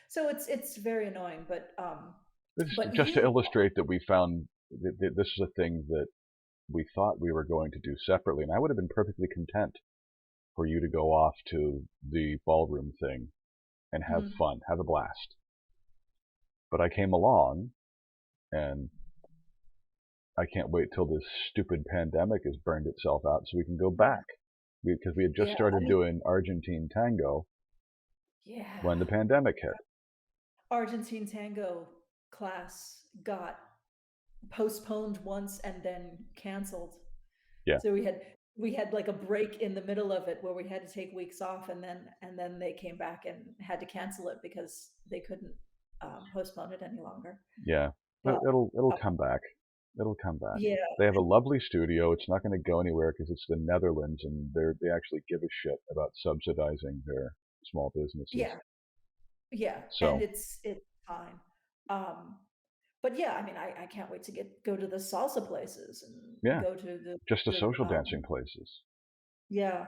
So it's very annoying, This but just to you illustrate that we found that this is a thing that we thought we were going to do separately, and I would have been perfectly content for you to go off to the ballroom thing and have mhm, fun, have a blast. But I came along, and I can't wait till this stupid pandemic has burned itself out so we can go yeah, back. Because we had just yeah, I started mean, doing Argentine tango yeah. when the pandemic hit. Argentine tango class got postponed once and then canceled. Yeah, So we had like a break in the middle of it where we had to take weeks off and then they came back and had to cancel it because they couldn't, postpone it any longer. yeah. But, It'll uh, come back. It'll come back. yeah, They have a lovely studio. It's not going to go anywhere because it's the Netherlands, and they actually give a shit about subsidizing their small businesses. yeah, yeah, and So it's fine. Um, but yeah, I mean, I can't wait to go to the salsa places and yeah, go to the just the the, social dancing places. yeah,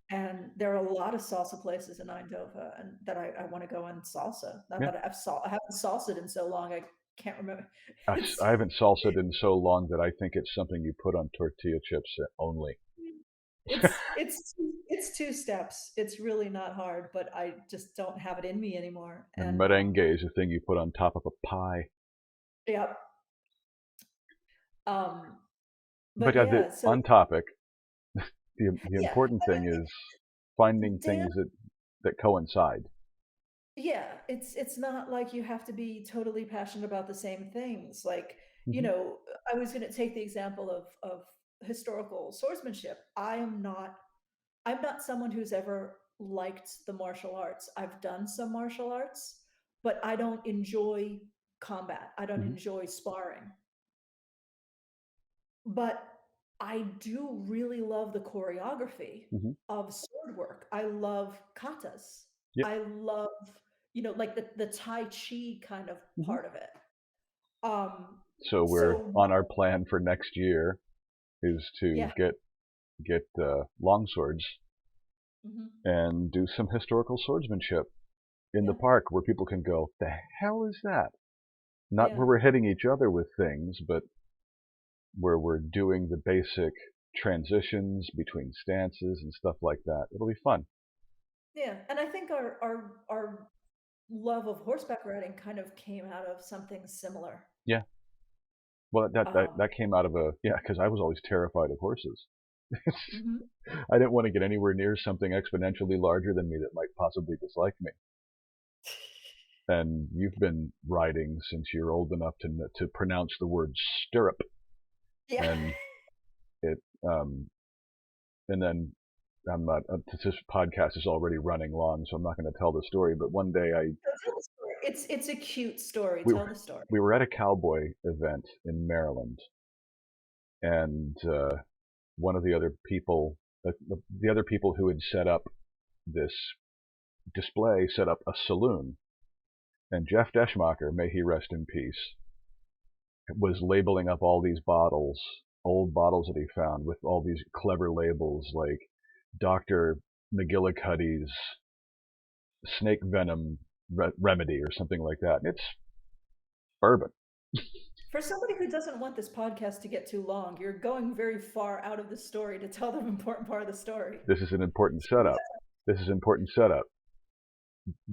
and there are a lot of salsa places in Eindhoven and that I wanna go and salsa. Not Yeah, that I haven't salsa'd in so long, I can't remember. It's I haven't salsa'd in so long that I think it's something you put on tortilla chips only. it's 2 steps. It's really not hard, but I just don't have it in me anymore, And and, merengue is a thing you put on top of a pie. yep, um, But but yeah, yeah, so on topic, the yeah, important I thing mean, is finding Dan things that coincide. yeah, it's not like you have to be totally passionate about the same things. Like, Hmm. I was gonna take the example of historical swordsmanship. I'm not someone who's ever liked the martial arts. I've done some martial arts, but I don't enjoy combat. I don't Hmm. enjoy sparring. But I do really love the choreography Hmm. of sword work. I love katas. Yeah. I love, like the Tai Chi kind of Hmm. part of it. Um, So we're so on our plan for next year is to yeah. get long swords Mhm. and do some historical swordsmanship in the Yeah. park where people can go, the hell is that? Not Yeah. where we're hitting each other with things, but where we're doing the basic transitions between stances and stuff like that. It'll be fun. Yeah. And I think our love of horseback riding kind of came out of something similar. Yeah. Well, Um, that came out of yeah, because I was always terrified of horses. mhm. I didn't want to get anywhere near something exponentially larger than me that might possibly dislike me. And you've been riding since you're old enough to pronounce the word stirrup, Yeah. and it and then I'm not. This podcast is already running long, so I'm not going to tell the story. But one day So tell the story. It's a cute story. we Tell were the story. we were at a cowboy event in Maryland, and one of the other people, the other people who had set up this display, set up a saloon. And Jeff Deschmacher, may he rest in peace, was labeling up all these bottles, old bottles that he found, with all these clever labels like Dr. McGillicuddy's snake venom remedy or something like that. And it's bourbon. For somebody who doesn't want this podcast to get too long, you're going very far out of the story to tell them an important part of the story. This is an important setup. This is an important setup.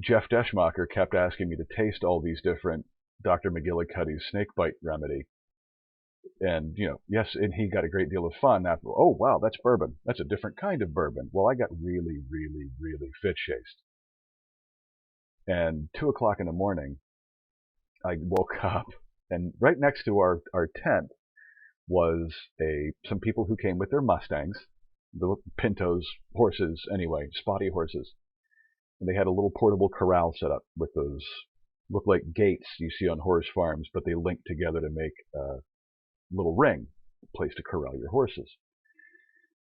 Jeff Deschmacher kept asking me to taste all these different Dr. McGillicuddy's snakebite remedy. And, yes, and he got a great deal of fun after, oh, wow, that's bourbon. That's a different kind of bourbon. Well, I got really, really, really fit-chased. And 2 o'clock in the morning, I woke up, and right next to our tent was some people who came with their Mustangs, the Pintos, horses anyway, spotty horses. And they had a little portable corral set up with those, look like gates you see on horse farms, but they link together to make a little ring, a place to corral your horses.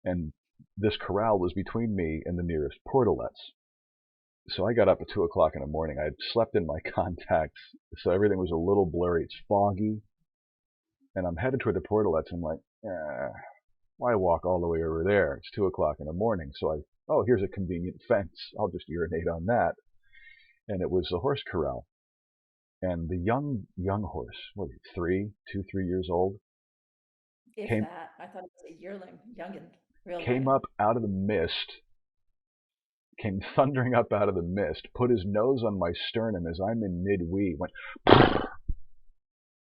And this corral was between me and the nearest portalets. So I got up at 2 o'clock in the morning. I had slept in my contacts, so everything was a little blurry. It's foggy. And I'm headed toward the portalets. I'm like, why walk all the way over there? It's 2 o'clock in the morning. So here's a convenient fence. I'll just urinate on that. And it was a horse corral. And the young horse, what, 3 years old? If that. I thought it was a yearling, youngin', real came young. up out of the mist, came thundering up out of the mist, put his nose on my sternum as I'm in mid-wee, went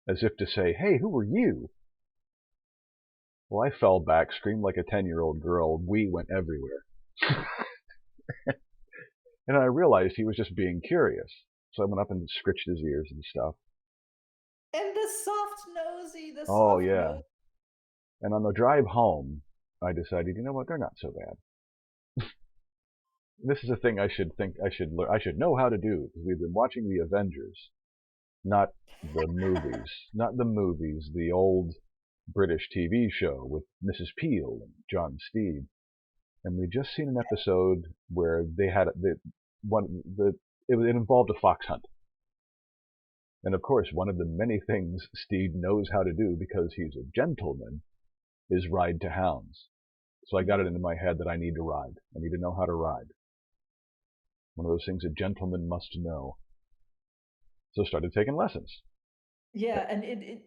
as if to say, hey, who are you? Well, I fell back, screamed like a 10-year-old girl, wee went everywhere. And I realized he was just being curious. So I went up and scritched his ears and stuff. And the soft nosy, Oh, yeah. And on the drive home, I decided, you know what, they're not so bad. This is a thing I should know how to do, because we've been watching the Avengers, not the movies. Not the movies, the old British TV show with Mrs. Peel and John Steed. And we'd just seen an episode where they had it involved a fox hunt. And of course, one of the many things Steed knows how to do, because he's a gentleman, is ride to hounds. So I got it into my head that I need to ride. I need to know how to ride. One of those things a gentleman must know. So I started taking lessons. Yeah, and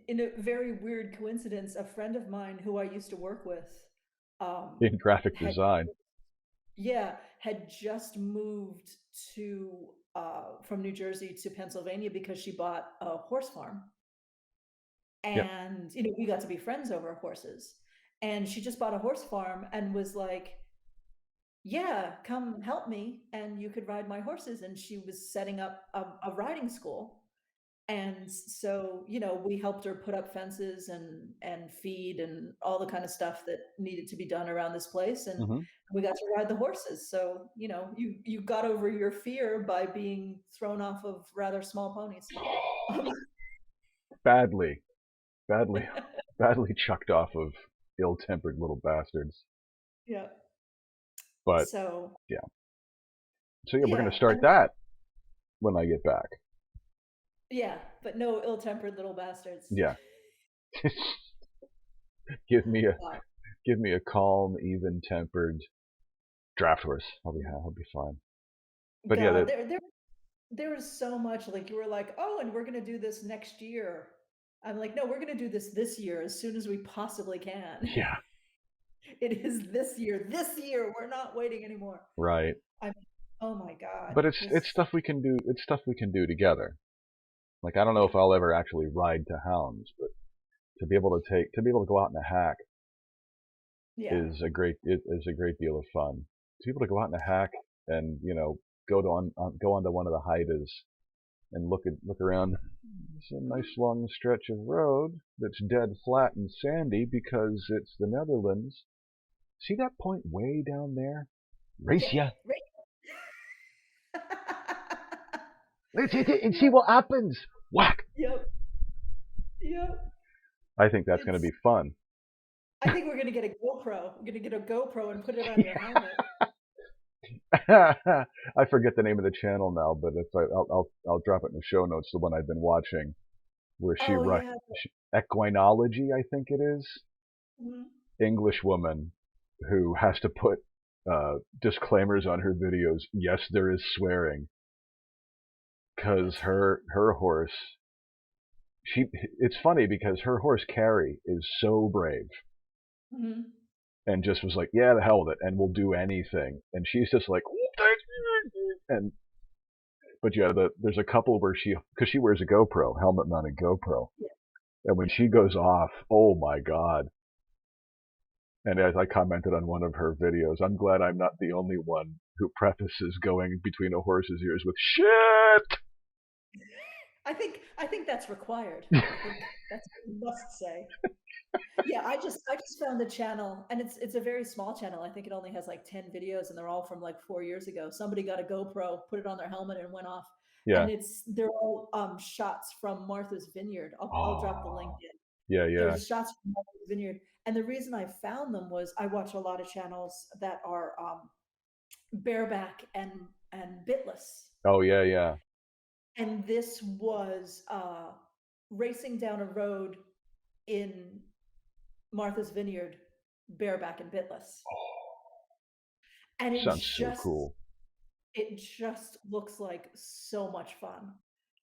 in a very weird coincidence, a friend of mine who I used to work with in graphic design. Had just moved from New Jersey to Pennsylvania because she bought a horse farm. And, we got to be friends over horses. And she just bought a horse farm and was like, yeah, come help me and you could ride my horses. And she was setting up a riding school. And so, we helped her put up fences and feed and all the kind of stuff that needed to be done around this place. And we got to ride the horses. So, you got over your fear by being thrown off of rather small ponies. Badly chucked off of ill-tempered little bastards. Yeah. But so we're going to start that when I get back. Yeah, but no ill-tempered little bastards. Yeah. Give me a calm, even-tempered draft horse. I'll be fine. But God, there was so much, like, you were like, oh, and we're gonna do this next year. I'm like, no, we're gonna do this year as soon as we possibly can. Yeah. It is this year. This year, we're not waiting anymore. Right. Oh my God. But it's stuff we can do. It's stuff we can do together. Like, I don't know if I'll ever actually ride to hounds, but to be able to go out in a hack is a great deal of fun. To be able to go out in a hack and, go onto one of the haidas and look around. It's a nice long stretch of road that's dead flat and sandy because it's the Netherlands. See that point way down there? Race ya! Let's hit it and see what happens. Whack. Yep. I think that's going to be fun. I think we're gonna get a GoPro. We're gonna get a GoPro and put it on your helmet. I forget the name of the channel now, but if I'll drop it in the show notes. The one I've been watching, where Oh, yeah. equinology, I think it is, Mhm. English woman who has to put disclaimers on her videos. Yes, there is swearing because That's fun. her horse. It's funny because her horse Carrie is so brave Mhm. and just was like, yeah, the hell with it, and will do anything. And she's just like, and but yeah, there's a couple where because she wears a GoPro, helmet mounted GoPro, Yeah, and when yeah. she goes off, oh my god. And as I commented on one of her videos, I'm glad I'm not the only one who prefaces going between a horse's ears with shit. I think that's required. I think that's what you must say. Yeah, I just found the channel, and it's a very small channel. I think it only has like 10 videos, and they're all from like 4 years ago. Somebody got a GoPro, put it on their helmet, and went off. Yeah. And they're all shots from Martha's Vineyard. I'll drop the link Oh. in. Yeah, yeah. There's shots from Martha's Vineyard, and the reason I found them was I watch a lot of channels that are bareback and bitless, Oh, yeah, yeah. and this was racing down a road in Martha's Vineyard, bareback and bitless. And Sounds so cool. it just looks like so much fun.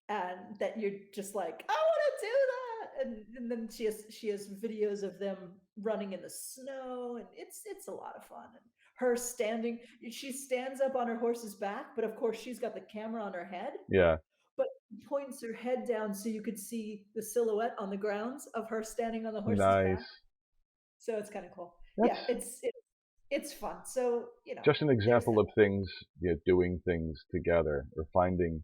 And that you're just like, I want to do that. And then she has videos of them running in the snow, and it's a lot of fun. And her standing, she stands up on her horse's back, but of course she's got the camera on her head, Yeah. but points her head down so you could see the silhouette on the grounds of her standing on the horse's back. Nice. So it's kind of cool. That's Yeah, it's fun. So, just an there's example that. of things, doing things together or finding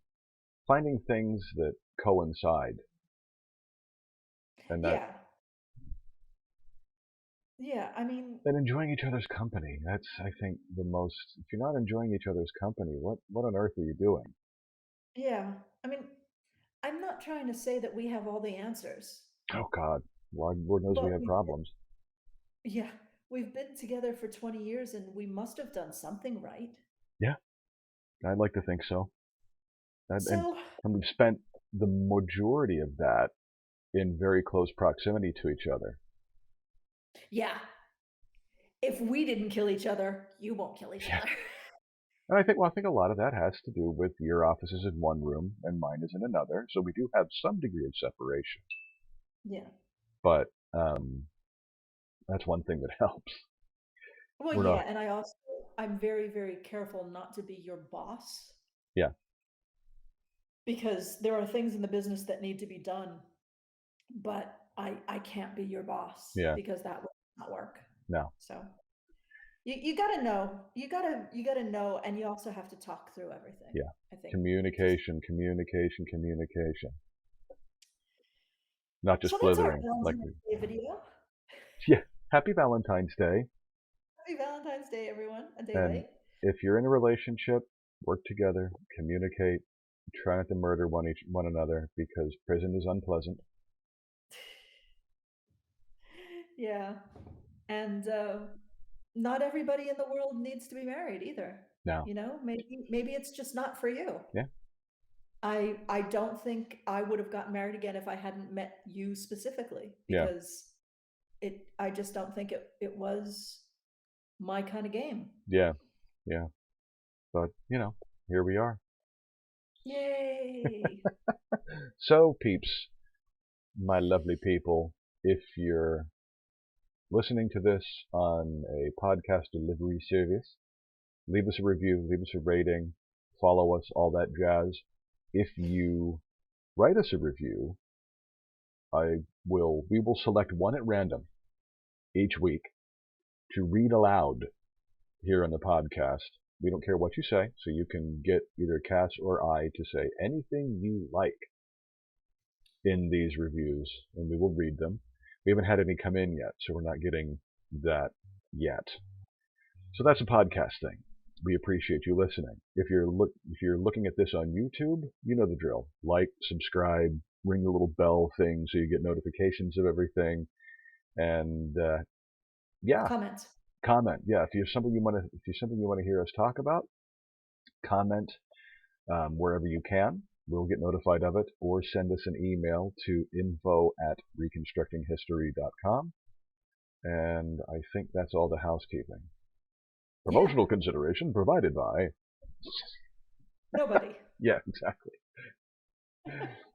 things that coincide, and that Yeah. Yeah, I mean, and enjoying each other's company. That's, I think, the most. If you're not enjoying each other's company, what on earth are you doing? yeah. I mean, I'm not trying to say that we have all the answers, Oh God, Lord knows we but have problems. yeah, we've been together for 20 years and we must have done something right. Yeah, I'd like to think so. And So, and we've spent the majority of that in very close proximity to each other. yeah, if we didn't kill each other, you won't kill each Yeah. other. And I think a lot of that has to do with your office is in one room and mine is in another, so we do have some degree of separation. Yeah. But that's one thing that helps. Well, We're yeah, not. and I'm very, very careful not to be your boss, Yeah, because there are things in the business that need to be done, but I can't be your boss yeah, because that would not work. no, So, you gotta know. You gotta know, and you also have to talk through everything, yeah. I think. Just Communication, communication, communication. Not so just that's our blithering like Valentine's we. Day video. Yeah. Happy Valentine's Day. Happy Valentine's Day, everyone. A day And late. if you're in a relationship, work together, communicate, try not to murder one another because prison is unpleasant. Yeah. And not everybody in the world needs to be married either. Now, Maybe it's just not for you. yeah, I don't think I would have gotten married again if I hadn't met you specifically, yeah, because I just don't think it was my kind of game. yeah, yeah. But here we are. Yay. So, peeps, my lovely people, if you're listening to this on a podcast delivery service, leave us a review, leave us a rating, follow us, all that jazz. If you write us a review, we will select one at random each week to read aloud here on the podcast. We don't care what you say, so you can get either Kass or I to say anything you like in these reviews, and we will read them. We haven't had any come in yet, so we're not getting that yet. So that's a podcast thing. We appreciate you listening. If you're looking at this on YouTube, you know the drill. Like, subscribe, ring the little bell thing so you get notifications of everything, and Yeah, comment. comment. Yeah, if there's something you want to, if there's something you want to hear us talk about, comment wherever you can. We'll get notified of it, or send us an email to info@reconstructinghistory.com. And I think that's all the housekeeping. Yeah, Promotional consideration provided by. nobody. Yeah, exactly.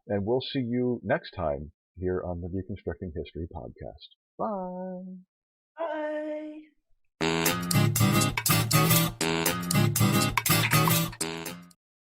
And we'll see you next time here on the Reconstructing History podcast. Bye.